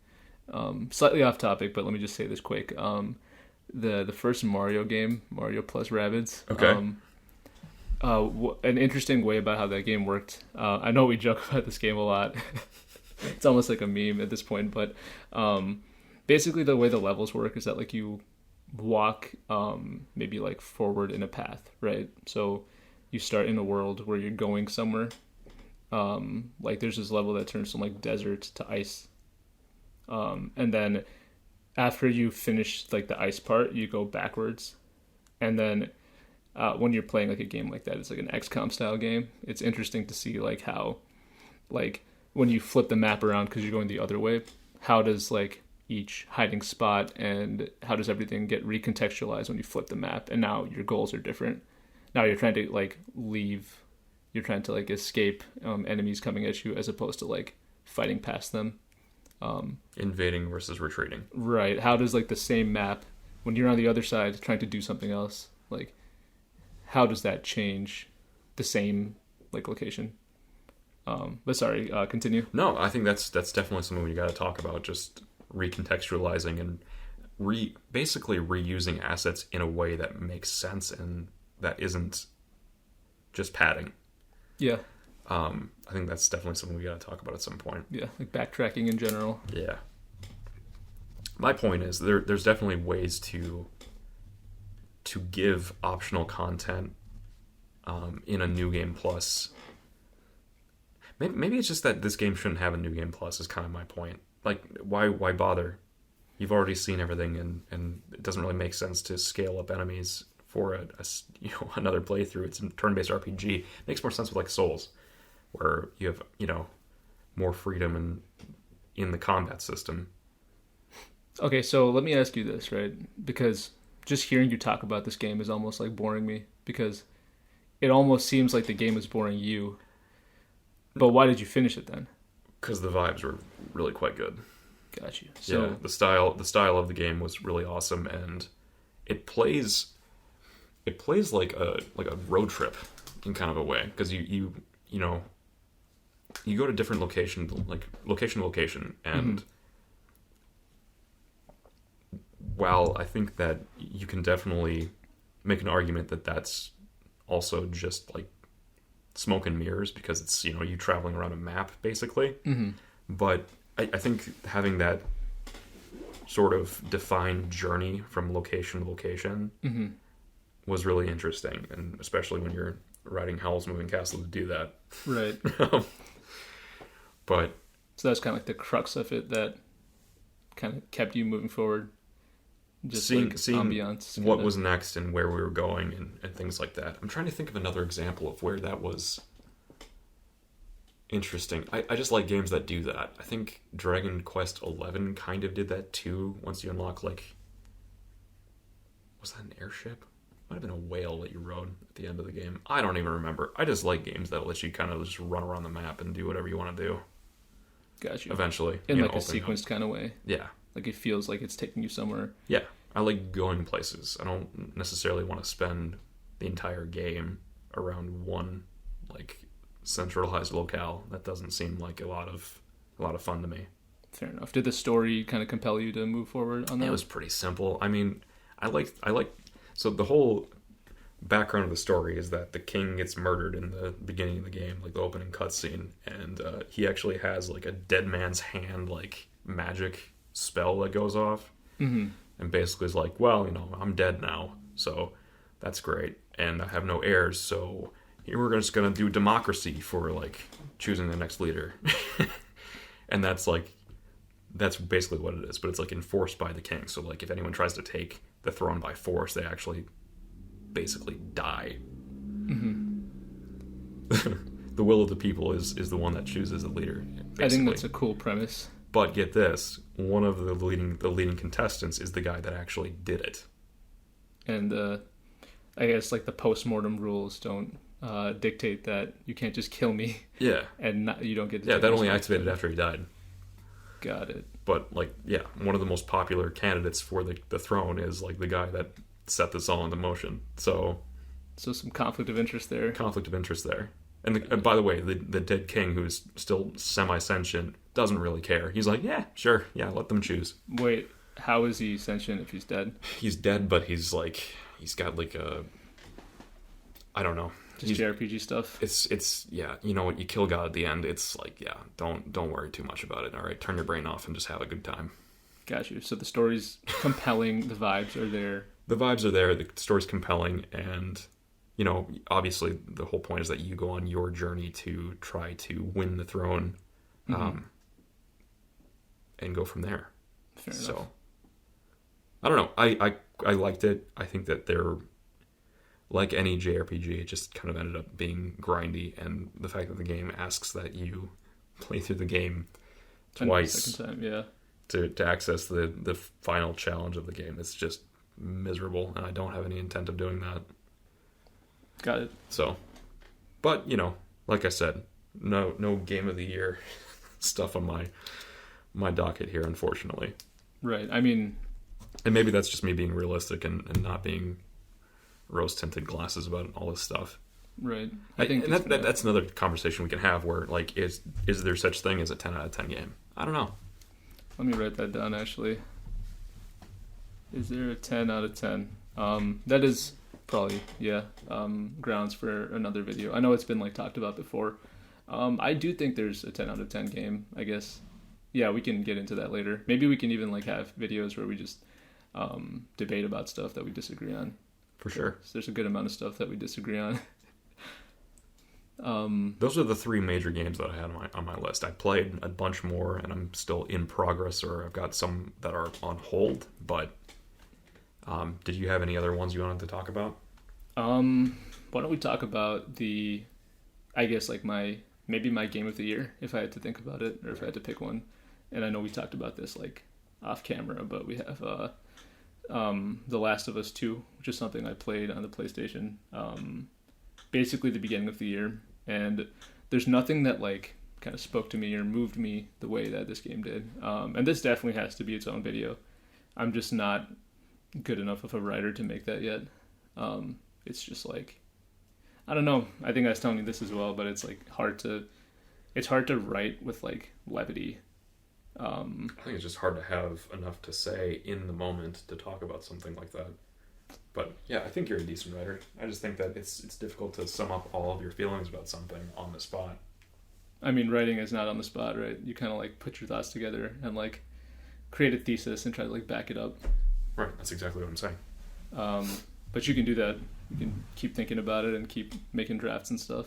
Slightly off topic, but let me just say this quick. The first Mario game, Mario plus Rabbids. Okay. An interesting way about how that game worked. I know we joke about this game a lot. It's almost like a meme at this point, but basically the way the levels work is that like you walk maybe like forward in a path, right? So you start in a world where you're going somewhere. Like there's this level that turns from like desert to ice. And then after you finish like the ice part, you go backwards. And then when you're playing like a game like that, it's like an XCOM style game. It's interesting to see like how, like when you flip the map around because you're going the other way, how does like each hiding spot and how does everything get recontextualized when you flip the map? And now your goals are different. Now you're trying to like leave, you're trying to like escape enemies coming at you as opposed to like fighting past them. Invading versus retreating. Right. How does like the same map when you're on the other side trying to do something else, like how does that change the same like location? But sorry, continue. No, I think that's definitely something we got to talk about. Just recontextualizing and basically reusing assets in a way that makes sense and that isn't just padding. Yeah. I think that's definitely something we got to talk about at some point. Yeah, like backtracking in general. Yeah. My point is there's definitely ways to give optional content in a New Game Plus. Maybe it's just that this game shouldn't have a New Game Plus is kind of my point. Like, why bother? You've already seen everything, and it doesn't really make sense to scale up enemies for another playthrough. It's a turn-based RPG. It makes more sense with like Souls, where you have more freedom in the combat system. Okay, so let me ask you this, right? Because just hearing you talk about this game is almost like boring me, because it almost seems like the game is boring you. But why did you finish it then? Because the vibes were really quite good. Got you. So yeah, the style of the game was really awesome, and it plays like a road trip in kind of a way, because you go to different location to location, and while I think that you can definitely make an argument that that's also just like smoke and mirrors, because it's you traveling around a map basically, but I think having that sort of defined journey from location to location was really interesting, and especially when you're riding Howl's Moving Castle to do that. Right. But so that's kind of like the crux of it that kind of kept you moving forward. Just seeing ambiance, what was next and where we were going and things like that. I'm trying to think of another example of where that was interesting. I just like games that do that. I think Dragon Quest XI kind of did that too. Once you unlock, like, was that an airship? Might have been a whale that you rode at the end of the game. I don't even remember. I just like games that let you kind of just run around the map and do whatever you want to do. Got you. Eventually. In like a sequenced kind of way. Yeah. Like it feels like it's taking you somewhere. Yeah. I like going places. I don't necessarily want to spend the entire game around one like centralized locale. That doesn't seem like a lot of fun to me. Fair enough. Did the story kind of compel you to move forward on that? It was pretty simple. I mean, I like so the whole background of the story is that the king gets murdered in the beginning of the game, like the opening cutscene, and he actually has like a dead man's hand like magic spell that goes off, and basically is like, well, I'm dead now, so that's great, and I have no heirs, so here we're just gonna do democracy for like choosing the next leader. And that's basically what it is, but it's like enforced by the king. So like if anyone tries to take the throne by force, they actually basically die. The will of the people is the one that chooses the leader, basically. I think that's a cool premise. But get this, one of the leading contestants is the guy that actually did it. And I guess like the post-mortem rules don't dictate that you can't just kill me. Yeah. And you don't get to that only activated after he died. Got it. But like, yeah, one of the most popular candidates for the throne is like the guy that set this all into motion. So some conflict of interest there. And by the way, the dead king, who's still semi-sentient, doesn't really care. He's like, yeah, sure, yeah, let them choose. Wait, how is he sentient if he's dead? He's dead, but he's got like a, I don't know. Just JRPG stuff. It's yeah, you know what, you kill God at the end. It's like, yeah, don't worry too much about it. All right, turn your brain off and just have a good time. Got you. So the story's compelling, the vibes are there. The vibes are there, the story's compelling, and obviously the whole point is that you go on your journey to try to win the throne, and go from there. Fair enough. So I don't know. I liked it. I think that they're like any JRPG, it just kind of ended up being grindy, and the fact that the game asks that you play through the game twice second time, yeah, to access the final challenge of the game, it's just miserable, and I don't have any intent of doing that. Got it. So, but like I said, no game of the year stuff on my docket here, unfortunately. Right. I mean, and maybe that's just me being realistic and not being rose-tinted glasses about all this stuff. Right. I think that's another conversation we can have, where like, is there such thing as a 10 out of 10 game? I don't know. Let me write that down, actually. Is there a 10 out of 10? That is Probably, yeah. Grounds for another video. I know it's been like talked about before. I do think there's a 10 out of 10 game, I guess. Yeah, we can get into that later. Maybe we can even like have videos where we just debate about stuff that we disagree on. For sure. So there's a good amount of stuff that we disagree on. Those are the three major games that I had on my list. I played a bunch more, and I'm still in progress, or I've got some that are on hold. But did you have any other ones you wanted to talk about? Why don't we talk about I guess like maybe my game of the year, if I had to think about it, or if I had to pick one. And I know we talked about this like off camera, but we have The Last of Us 2, which is something I played on the PlayStation basically the beginning of the year, and there's nothing that like kind of spoke to me or moved me the way that this game did. And this definitely has to be its own video. I'm just not good enough of a writer to make that yet. It's just like, I don't know. I think I was telling you this as well, but it's like hard to write with like levity. I think it's just hard to have enough to say in the moment to talk about something like that. But yeah, I think you're a decent writer. I just think that it's difficult to sum up all of your feelings about something on the spot. I mean, writing is not on the spot, right? You kind of like put your thoughts together and like create a thesis and try to like back it up. Right, that's exactly what I'm saying. But you can do that. You can keep thinking about it and keep making drafts and stuff.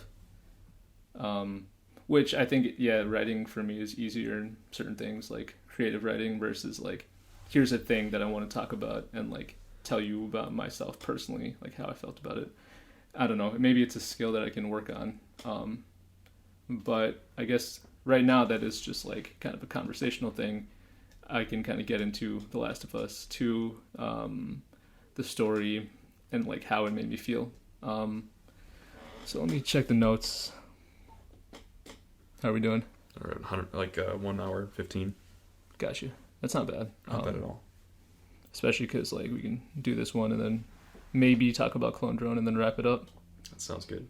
Which I think, yeah, writing for me is easier in certain things, like creative writing versus like, here's a thing that I want to talk about and like tell you about myself personally, like how I felt about it. I don't know. Maybe it's a skill that I can work on. But I guess right now that is just like kind of a conversational thing. I can kind of get into The Last of Us 2, the story, and like how it made me feel. So let me check the notes. How are we doing? Or 1 hour 15. Got you. That's not bad. Not bad at all. Especially because like we can do this one and then maybe talk about Clone Drone and then wrap it up. That sounds good.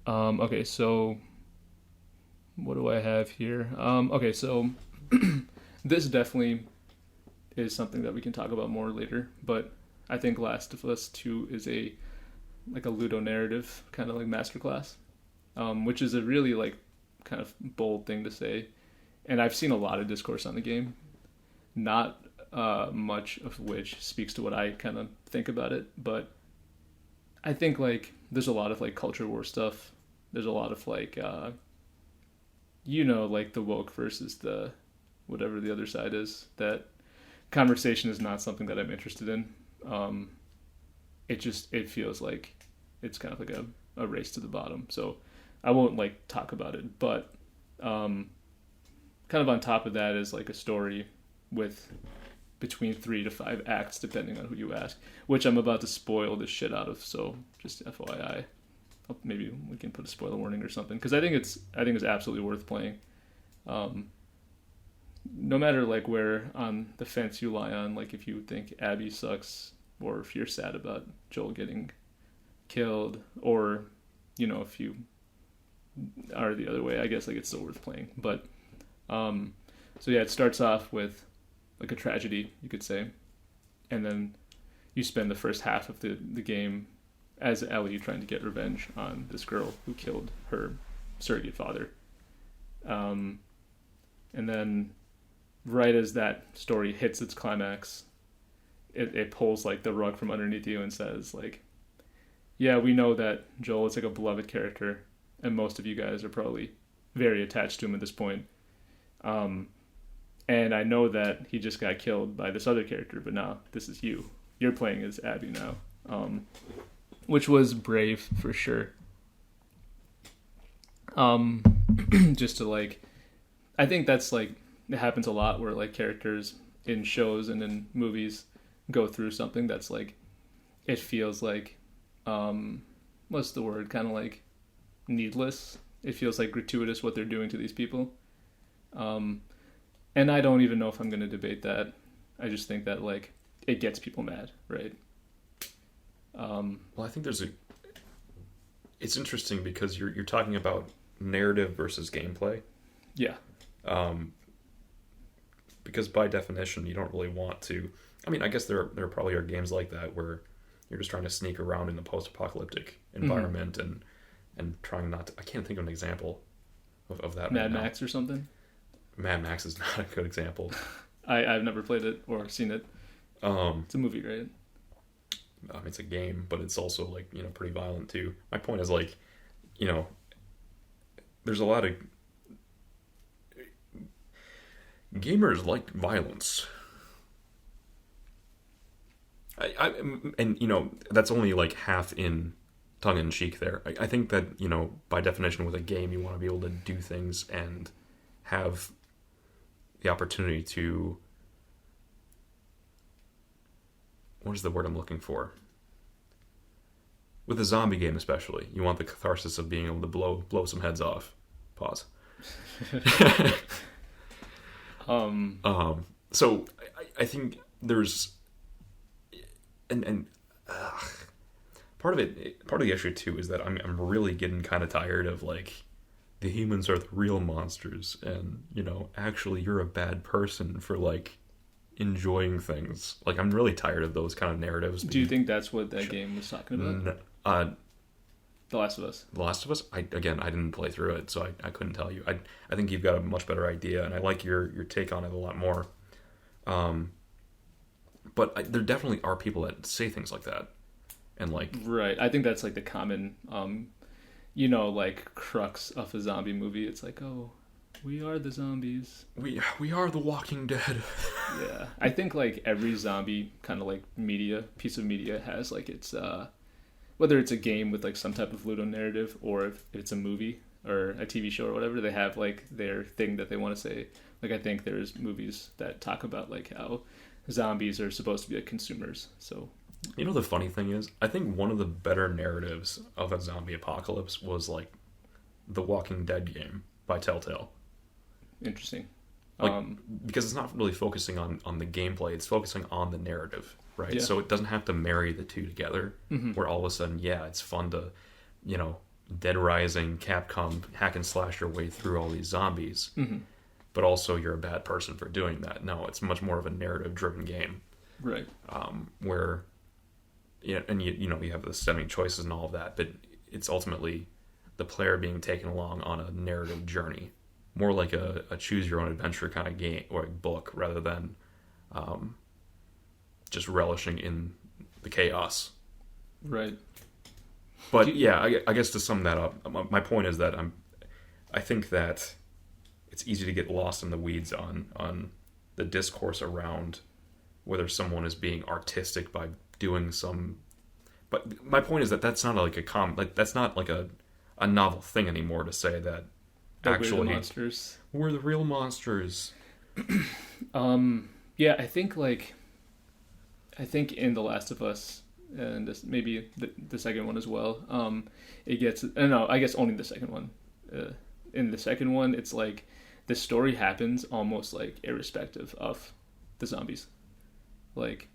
Okay, so what do I have here? Okay, so this definitely is something that we can talk about more later, but I think Last of Us 2 is a ludonarrative kind of like masterclass, which is a really like kind of bold thing to say. And I've seen a lot of discourse on the game, not much of which speaks to what I kind of think about it, but I think like there's a lot of like culture war stuff. There's a lot of like like the woke versus the whatever the other side is. That conversation is not something that I'm interested in. It feels like it's kind of like a race to the bottom. So I won't like talk about it, but kind of on top of that is like a story with between 3 to 5 acts depending on who you ask, which I'm about to spoil the shit out of. So just FYI, maybe we can put a spoiler warning or something, because I think it's absolutely worth playing. No matter like where on the fence you lie on, like if you think Abby sucks or if you're sad about Joel getting killed, or if you are the other way, I guess like it's still worth playing. But so yeah, it starts off with like a tragedy, you could say, and then you spend the first half of the game as Ellie trying to get revenge on this girl who killed her surrogate father. And then right as that story hits its climax, it pulls like the rug from underneath you and says like, yeah, we know that Joel is like a beloved character and most of you guys are probably very attached to him at this point. And I know that he just got killed by this other character, but now this is you. You're playing as Abby now. Which was brave for sure. Just to like, I think that's like, it happens a lot where like characters in shows and in movies go through something that's like, it feels like, what's the word? Kind of like needless. It feels like gratuitous what they're doing to these people. And I don't even know if I'm going to debate that. I just think that like it gets people mad, right? Well, I think it's interesting because you're talking about narrative versus gameplay. Yeah. Because by definition, you don't really want to. I mean, I guess there probably are games like that where you're just trying to sneak around in the post-apocalyptic environment and trying not to, I can't think of an example of that. Mad Max or something. Mad Max is not a good example. I've never played it or seen it. It's a movie, right? It's a game, but it's also like, you know, pretty violent too. My point is like, you know, there's a lot of gamers like violence. And you know, that's only like half in tongue in cheek there. I think that, you know, by definition with a game, you want to be able to do things and have the opportunity to, what is the word I'm looking for? With a zombie game especially, you want the catharsis of being able to blow some heads off. Pause. So I think there's and part of the issue too is that I'm really getting kind of tired of like the humans are the real monsters, and you know, actually you're a bad person for like enjoying things. Like, I'm really tired of those kind of narratives. Do you think that's what that game was talking about? The Last of Us. The Last of Us? I didn't play through it, so I couldn't tell you. I think you've got a much better idea, and I like your take on it a lot more. But there definitely are people that say things like that. And like... Right. I think that's like the common, you know, like crux of a zombie movie. It's like, oh, we are the zombies. We are the Walking Dead. Yeah. I think like every zombie kind of like piece of media has like its... whether it's a game with like some type of ludo narrative, or if it's a movie or a TV show or whatever, they have like their thing that they want to say. Like, I think there's movies that talk about like how zombies are supposed to be like consumers. So, you know, the funny thing is, I think one of the better narratives of a zombie apocalypse was like the Walking Dead game by Telltale. Interesting. Like, because it's not really focusing on the gameplay, it's focusing on the narrative, right? Yeah. So it doesn't have to marry the two together, where all of a sudden, yeah, it's fun to, you know, Dead Rising, Capcom, hack and slash your way through all these zombies, but also you're a bad person for doing that. No, it's much more of a narrative-driven game. Right. Where, yeah, and you know, you have the stemming choices and all of that, but it's ultimately the player being taken along on a narrative journey. More like a choose your own adventure kind of game or book, rather than just relishing in the chaos. Right. But yeah, I guess to sum that up, my point is that I think that it's easy to get lost in the weeds on the discourse around whether someone is being artistic by doing some. But my point is that that's not like that's not like a novel thing anymore to say that. Actually, we're the monsters. We're the real monsters. Yeah, I think in The Last of Us, and this, maybe the second one as well, it gets, no, I guess only the second one. In the second one, it's like the story happens almost like irrespective of the zombies. Like,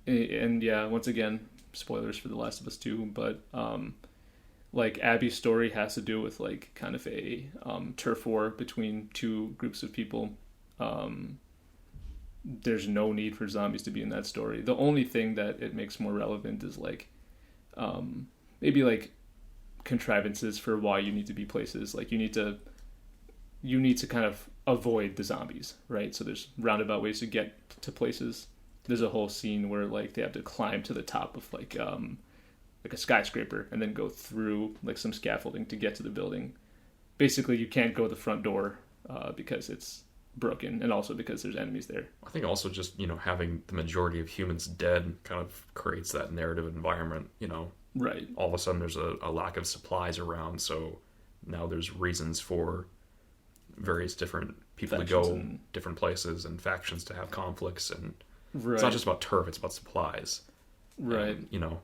and yeah, once again, spoilers for The Last of Us 2, but like Abby's story has to do with like kind of a turf war between two groups of people. There's no need for zombies to be in that story. The only thing that it makes more relevant is like maybe like contrivances for why you need to be places. Like you need to kind of avoid the zombies, right? So there's roundabout ways to get to places. There's a whole scene where like they have to climb to the top of like a skyscraper and then go through like some scaffolding to get to the building. Basically, you can't go the front door because it's broken, and also because there's enemies there. I think also just, you know, having the majority of humans dead kind of creates that narrative environment, you know. Right. All of a sudden there's a lack of supplies around, so now there's reasons for various different people factions to go different places and factions to have conflicts, and it's not just about turf, it's about supplies. Right. And, you know,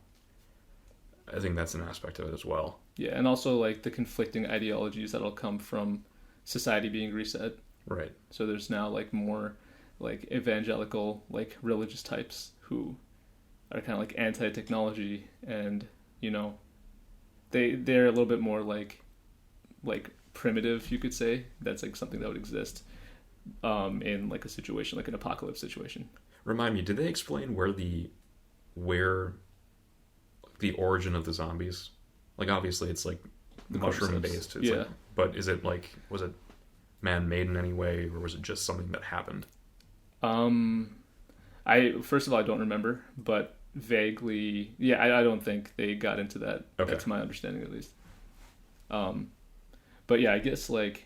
I think that's an aspect of it as well. Yeah, and also like the conflicting ideologies that'll come from society being reset. Right. So there's now like more like evangelical, like religious types who are kind of like anti-technology, and you know, they're a little bit more like primitive, you could say. That's like something that would exist in like a situation, like an apocalypse situation. Remind me, did they explain where the origin of the zombies? Like, obviously, it's like The mushroom cordyceps. based. It's Yeah. like, but is it like, was it man-made in any way, or was it just something that happened? I first of all I don't remember, but vaguely, yeah, I don't think they got into that. Okay. That's my understanding at least. But yeah, I guess like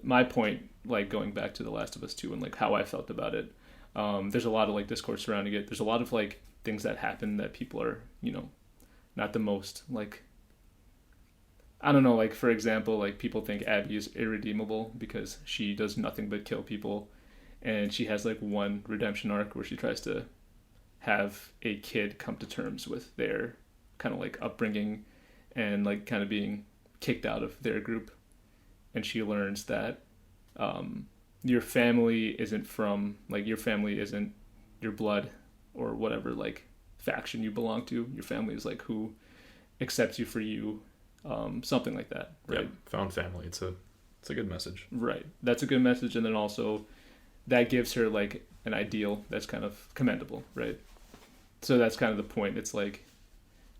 my point, like going back to The Last of Us 2 and like how I felt about it. There's a lot of like discourse surrounding it. There's a lot of like things that happen that people are, not the most like. I don't know, like for example, like people think Abby is irredeemable because she does nothing but kill people, and she has like one redemption arc where she tries to have a kid come to terms with their kind of like upbringing and like kind of being kicked out of their group, and she learns that your family isn't from like your family isn't your blood or whatever like faction you belong to. Your family is like who accepts you for you. Something like that, right? Yeah, found family. It's a good message. Right. That's a good message, and then also that gives her like an ideal that's kind of commendable, right? So that's kind of the point. It's like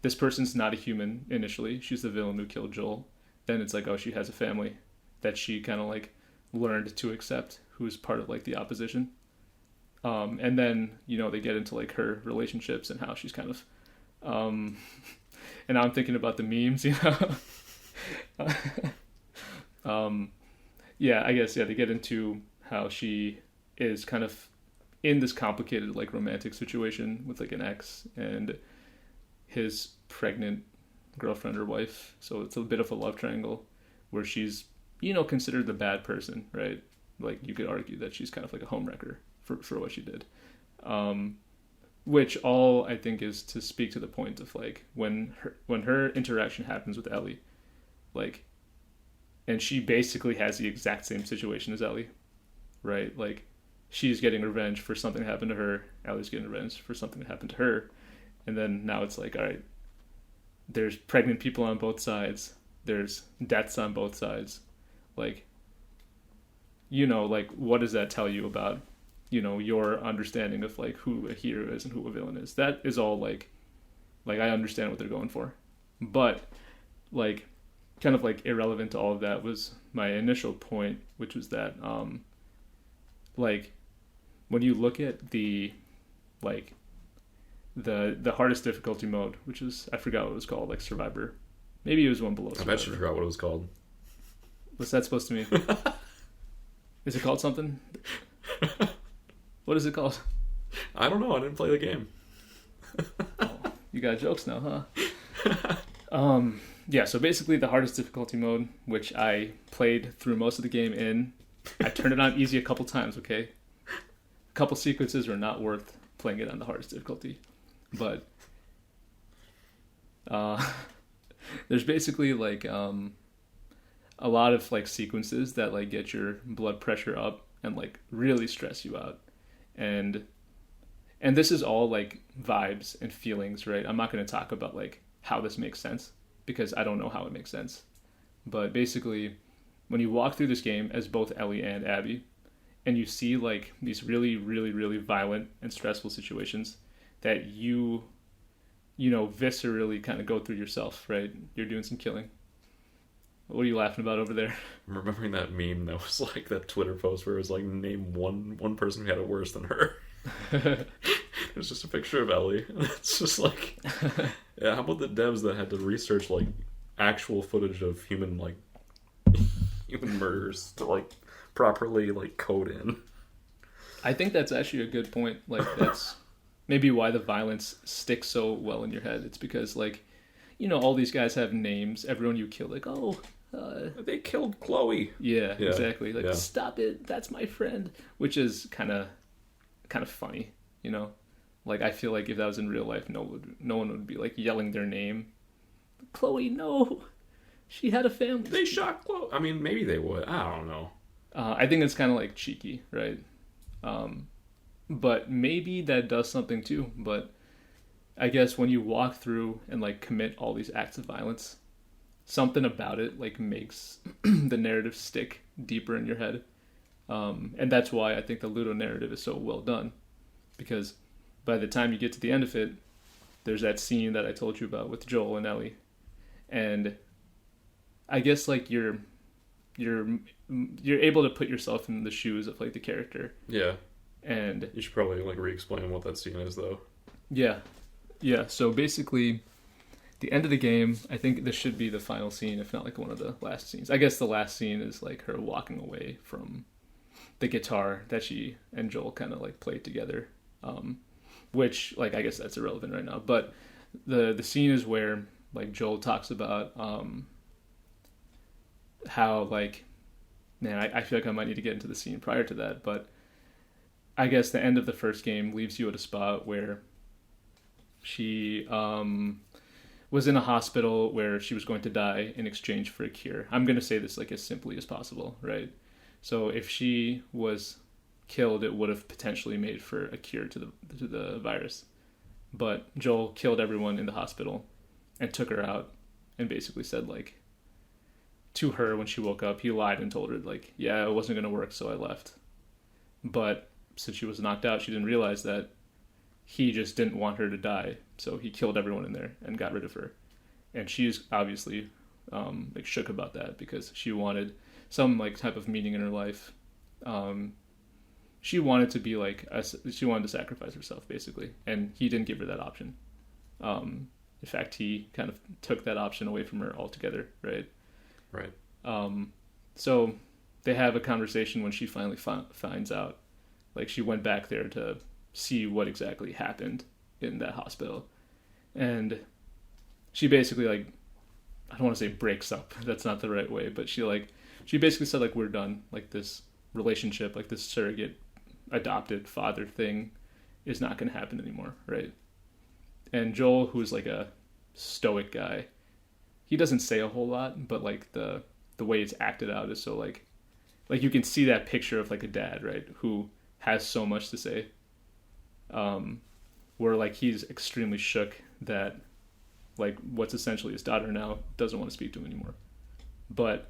this person's not a human initially. She's the villain who killed Joel. Then it's like, oh, she has a family that she kind of like learned to accept, who's part of like the opposition. And then they get into like her relationships and how she's kind of and I'm thinking about the memes, yeah, I guess, yeah, they get into how she is kind of in this complicated, like, romantic situation with, like, an ex and his pregnant girlfriend or wife. So it's a bit of a love triangle where she's, considered the bad person, right? Like, you could argue that she's kind of like a homewrecker for what she did. Which all I think is to speak to the point of like when her interaction happens with Ellie, like, and she basically has the exact same situation as Ellie, right? Like, she's getting revenge for something that happened to her. Ellie's getting revenge for something that happened to her, and then now it's like, all right, there's pregnant people on both sides. There's deaths on both sides. Like, like what does that tell you about? Your understanding of like who a hero is and who a villain is. That is all like I understand what they're going for. But like kind of like irrelevant to all of that was my initial point, which was that like when you look at the like the hardest difficulty mode, which is I forgot what it was called, like Survivor. Maybe it was one below Survivor. I bet you forgot what it was called. What's that supposed to mean? Is it called something? What is it called? I don't know. I didn't play the game. Oh, you got jokes now, huh? Yeah, so basically the hardest difficulty mode, which I played through most of the game in, I turned it on easy a couple times, okay? A couple sequences are not worth playing it on the hardest difficulty. But there's basically like a lot of like sequences that like get your blood pressure up and like really stress you out. And this is all like vibes and feelings, right? I'm not going to talk about like how this makes sense because I don't know how it makes sense. But basically, when you walk through this game as both Ellie and Abby, and you see like these really, really, really violent and stressful situations that you viscerally kind of go through yourself, right? You're doing some killing. What are you laughing about over there? I'm remembering that meme that was like that Twitter post where it was like, name one person who had it worse than her. It was just a picture of Ellie. It's just like, yeah, how about the devs that had to research like actual footage of human murders to like properly like code in? I think that's actually a good point. Like, that's maybe why the violence sticks so well in your head. It's because like, all these guys have names. Everyone you kill, like, oh, they killed Chloe. Yeah, exactly. Like, stop it, that's my friend. Which is kind of funny, Like, I feel like if that was in real life, no one would be like yelling their name. Chloe, no, she had a family. They shot Chloe. I mean, maybe they would. I don't know. I think it's kind of like cheeky, right? But maybe that does something too. But I guess when you walk through and like commit all these acts of violence, something about it like makes the narrative stick deeper in your head. And that's why I think the Ludo narrative is so well done, because by the time you get to the end of it, there's that scene that I told you about with Joel and Ellie, and I guess like you're able to put yourself in the shoes of like the character. Yeah. And You should probably like re-explain what that scene is, though. yeah, yeah. So basically, the end of the game, I think this should be the final scene, if not like one of the last scenes. I guess the last scene is like her walking away from the guitar that she and Joel kind of like played together, which like I guess that's irrelevant right now. But the scene is where like Joel talks about how like, man, I feel like I might need to get into the scene prior to that, but I guess the end of the first game leaves you at a spot where she was in a hospital where she was going to die in exchange for a cure. I'm going to say this like as simply as possible, right? So if she was killed, it would have potentially made for a cure to the virus. But Joel killed everyone in the hospital and took her out and basically said like to her when she woke up, he lied and told her like, yeah, it wasn't going to work, so I left. But since she was knocked out, she didn't realize that he just didn't want her to die, so he killed everyone in there and got rid of her. And she's obviously like shook about that because she wanted some like type of meaning in her life. She wanted to be like she wanted to sacrifice herself basically, and he didn't give her that option. In fact, he kind of took that option away from her altogether, right? Right. So they have a conversation when she finally finds out. Like she went back there to see what exactly happened in that hospital, and she basically like, I don't want to say breaks up, that's not the right way, but she basically said like, we're done, like this relationship, like this surrogate adopted father thing is not going to happen anymore, right? And Joel, who's like a stoic guy, he doesn't say a whole lot, but like the way it's acted out is so like you can see that picture of like a dad, right, who has so much to say, where like he's extremely shook that like what's essentially his daughter now doesn't want to speak to him anymore. But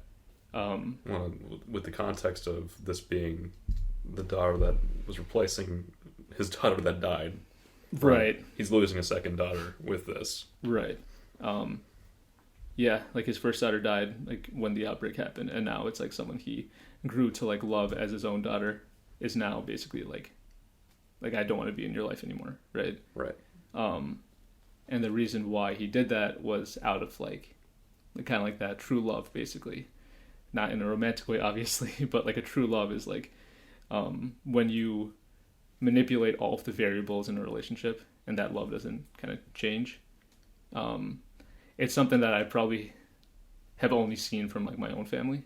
well, with the context of this being the daughter that was replacing his daughter that died, right, he's losing a second daughter with this, right. Yeah, like his first daughter died like when the outbreak happened, and now it's like someone he grew to like love as his own daughter is now basically like I don't want to be in your life anymore, right? Right. And the reason why he did that was out of like kind of like that true love, basically, not in a romantic way, obviously, but like a true love is like when you manipulate all of the variables in a relationship and that love doesn't kind of change. It's something that I probably have only seen from like my own family,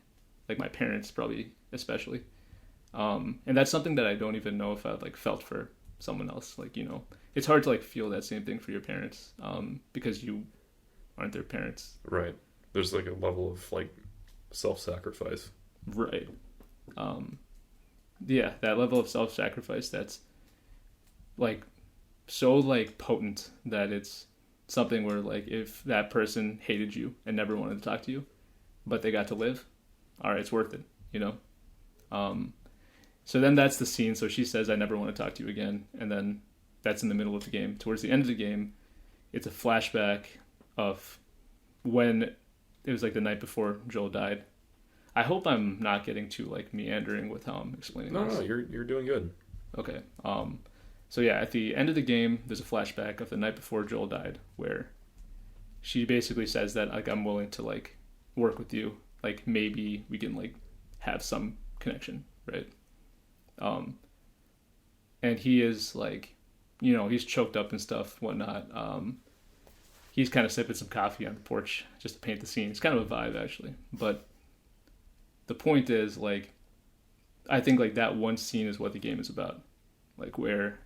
like my parents probably especially. And that's something that I don't even know if I've like felt for someone else. Like, you know, it's hard to like feel that same thing for your parents, because you aren't their parents. Right. There's like a level of like self-sacrifice. Right. Yeah, that level of self-sacrifice that's like so like potent that it's something where like if that person hated you and never wanted to talk to you, but they got to live, all right, it's worth it, you know? So then that's the scene. So she says, I never want to talk to you again. And then that's in the middle of the game. Towards the end of the game, it's a flashback of when it was like the night before Joel died. I hope I'm not getting too like meandering with how I'm explaining this. No, you're doing good. Okay. So yeah, at the end of the game, there's a flashback of the night before Joel died, where she basically says that like I'm willing to like work with you, like maybe we can like have some connection, right? And he is like, you know, he's choked up and stuff, whatnot. He's kind of sipping some coffee on the porch just to paint the scene. It's kind of a vibe actually, but the point is like, I think like that one scene is what the game is about, like where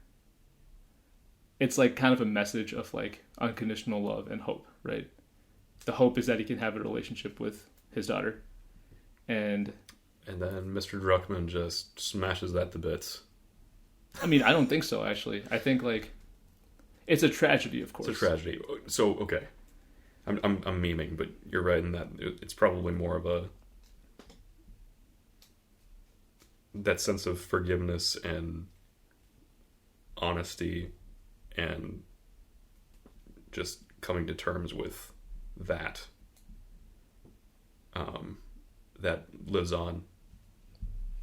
it's like kind of a message of like unconditional love and hope, right? The hope is that he can have a relationship with his daughter, and then Mr. Druckmann just smashes that to bits. I mean, I don't think so, actually. I think like it's a tragedy, of course. It's a tragedy. So okay, I'm memeing, but you're right in that it's probably more of that sense of forgiveness and honesty and just coming to terms with that that lives on.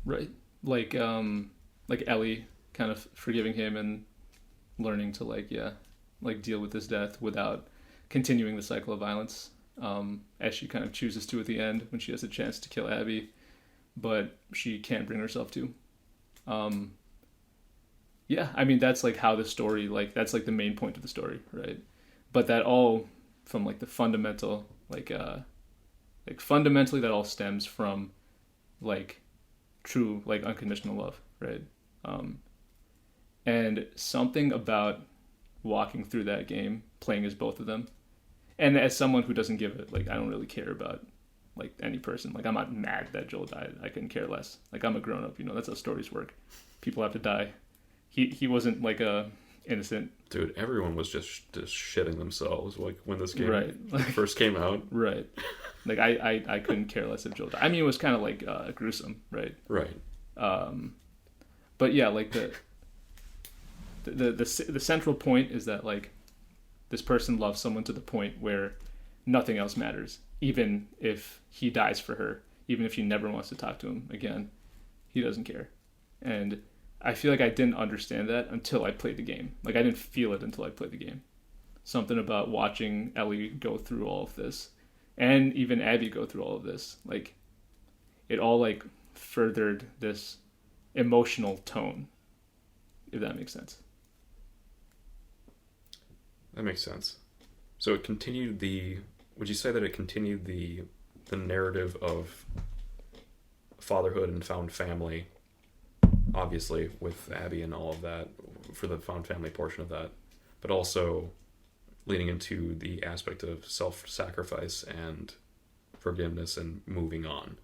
Right. Like Ellie kind of forgiving him and learning to deal with his death without continuing the cycle of violence, as she kind of chooses to at the end when she has a chance to kill Abby, but she can't bring herself to. Yeah, I mean, that's like how the story, like that's like the main point of the story, right? But that all from like the fundamental, fundamentally that all stems from like true, like unconditional love, right? And something about walking through that game, playing as both of them, and as someone who doesn't give it, like I don't really care about like any person. Like I'm not mad that Joel died. I couldn't care less. Like I'm a grown up, that's how stories work. People have to die. He wasn't like a innocent. Dude, everyone was just shitting themselves like when this game right. first came out. Right. Like I couldn't care less if Joel died. I mean, it was kind of like gruesome, right? Right. But yeah, like the central point is that like this person loves someone to the point where nothing else matters, even if he dies for her, even if she never wants to talk to him again, he doesn't care. And I feel like I didn't understand that until I played the game. Like I didn't feel it until I played the game. Something about watching Ellie go through all of this, and even Abby go through all of this, like it all like furthered this emotional tone, if that makes sense. That makes sense. So it continued would you say that it continued the narrative of fatherhood and found family, obviously with Abby and all of that, for the found family portion of that, but also leading into the aspect of self-sacrifice and forgiveness and moving on?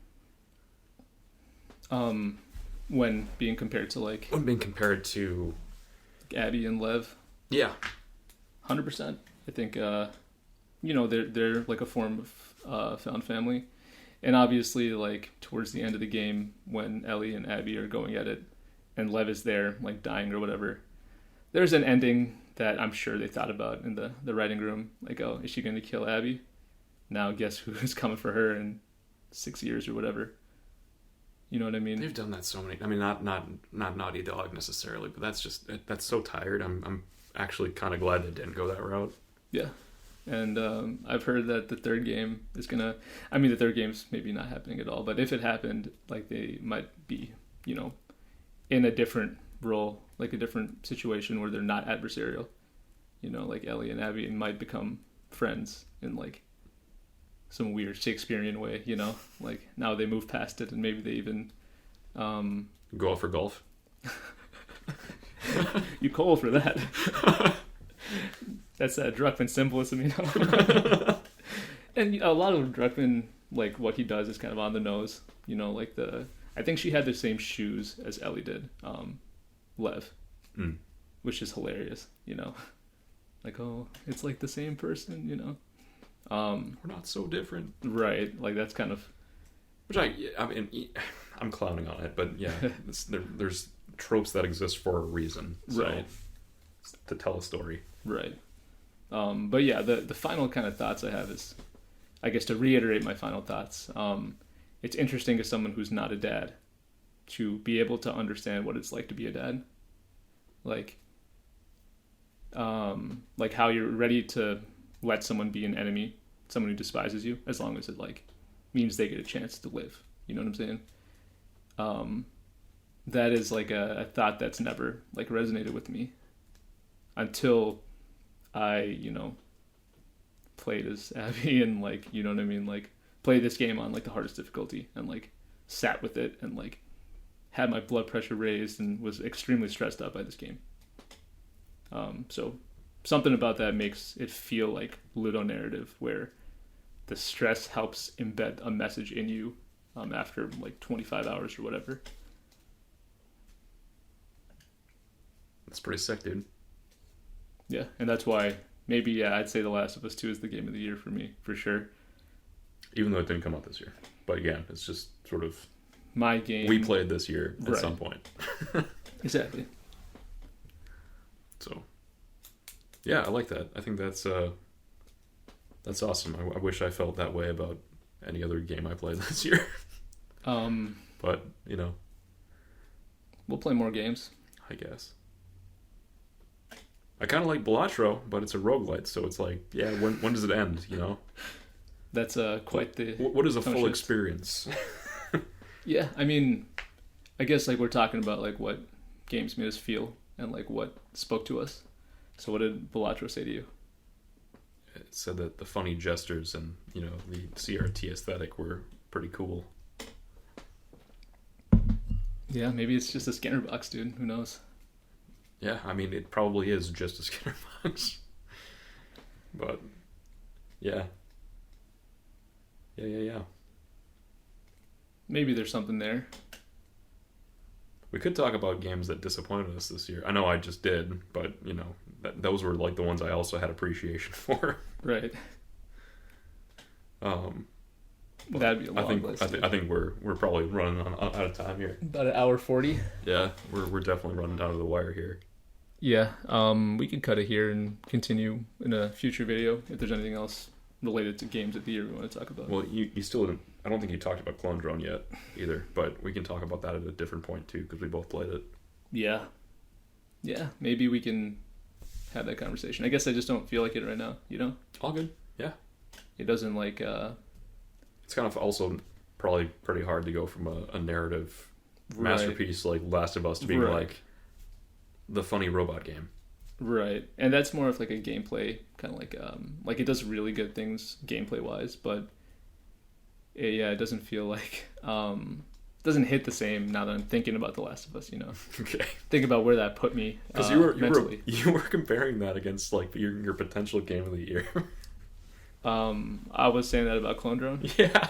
When being compared to Abby and Lev. Yeah. 100%. I think they're like a form of found family, and obviously like towards the end of the game when Ellie and Abby are going at it, and Lev is there like dying or whatever, there's an ending that I'm sure they thought about in the writing room. Like, oh, is she going to kill Abby? Now guess who's coming for her in 6 years or whatever. You know what I mean? They've done that so many. I mean, not Naughty Dog necessarily, but that's so tired. I'm actually kind of glad they didn't go that route. Yeah. And I've heard that the third game is gonna. I mean, the third game's maybe not happening at all, but if it happened, like they might be, in a different role, like a different situation where they're not adversarial. Like Ellie and Abby might become friends in like some weird Shakespearean way. Like now they move past it and maybe they even go out for golf. You call for that. That's that Druckmann symbolism, And a lot of Druckmann, like what he does is kind of on the nose. Like I think she had the same shoes as Ellie did, Lev, which is hilarious. Like, oh, it's like the same person. We're not so different, right? Like that's kind of, which I mean, I'm clowning on it, but yeah, there's tropes that exist for a reason, so, right? To tell a story, right? But yeah, the final kind of thoughts I have is, I guess to reiterate my final thoughts, it's interesting as someone who's not a dad to be able to understand what it's like to be a dad, like how you're ready to let someone be an enemy, someone who despises you, as long as it like means they get a chance to live. You know what I'm saying? That is like a thought that's never like resonated with me until I, played as Abby and like, you know what I mean? Like played this game on like the hardest difficulty and like sat with it and like had my blood pressure raised and was extremely stressed out by this game. So something about that makes it feel like ludonarrative, where the stress helps embed a message in you after like 25 hours or whatever. That's pretty sick, dude. Yeah, and that's why maybe, I'd say The Last of Us 2 is the game of the year for me, for sure. Even though it didn't come out this year. But again, it's just sort of my game. We played this year at some point. Exactly. So, Yeah, I like that. I think that's awesome. I wish I felt that way about any other game I played this year. But, We'll play more games. I guess. I kind of like Balatro, but it's a roguelite, so it's like, yeah, when does it end, That's quite the... What is a full experience? Yeah, I mean, I guess like we're talking about like what games made us feel and like what spoke to us. So what did Balatro say to you? It said that the funny gestures and, the CRT aesthetic were pretty cool. Yeah, maybe it's just a Skinner box, dude. Who knows? Yeah, I mean, it probably is just a Skinner box. But, yeah. Yeah. Maybe there's something there. We could talk about games that disappointed us this year. I know I just did, but, those were like the ones I also had appreciation for. Right. That'd be a long list. I think we're probably running out of time here. About an hour 40. Yeah, we're definitely running down to the wire here. Yeah, we can cut it here and continue in a future video if there's anything else related to games of the year we want to talk about. Well, you still didn't... I don't think you talked about Clone Drone yet either, but we can talk about that at a different point too because we both played it. Yeah, maybe we can have that conversation. I guess I just don't feel like it right now, All good. Yeah. It doesn't like... It's kind of also probably pretty hard to go from a narrative masterpiece like Last of Us to being like the funny robot game. Right. And that's more of like a gameplay kind of like it does really good things gameplay wise, but it doesn't feel like doesn't hit the same now that I'm thinking about The Last of Us, Okay. Think about where that put me because mentally. You were comparing that against like your potential game of the year. I was saying that about Clone Drone. Yeah.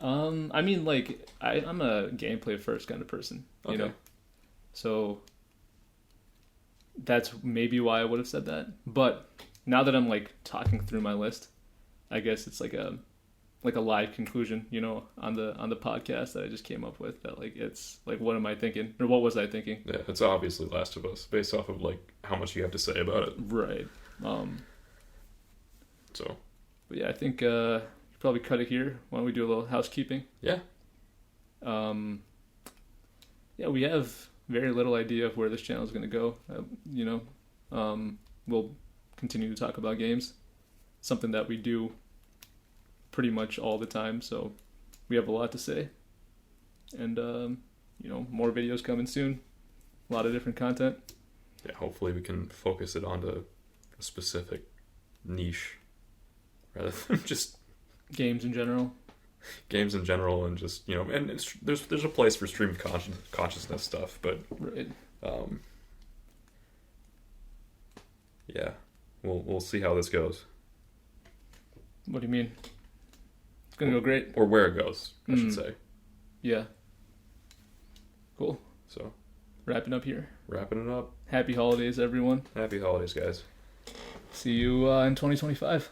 I mean, like I'm a gameplay first kind of person, so that's maybe why I would have said that. But now that I'm like talking through my list, I guess it's like a live conclusion, on the podcast that I just came up with. That like it's like, what am I thinking, or what was I thinking? Yeah, it's obviously Last of Us based off of like how much you have to say about it. Right. So. But yeah, I think you probably cut it here. Why don't we do a little housekeeping? Yeah. Yeah, we have very little idea of where this channel is going to go. We'll continue to talk about games, something that we do pretty much all the time. So we have a lot to say, and more videos coming soon. A lot of different content. Yeah, hopefully we can focus it onto a specific niche rather than just games in general. Games in general, and just and there's a place for stream consciousness stuff, but right. Yeah, we'll see how this goes. What do you mean? It's gonna go great, or where it goes, I should say. Yeah. Cool. So, wrapping up here. Wrapping it up. Happy holidays, everyone. Happy holidays, guys. See you in 2025.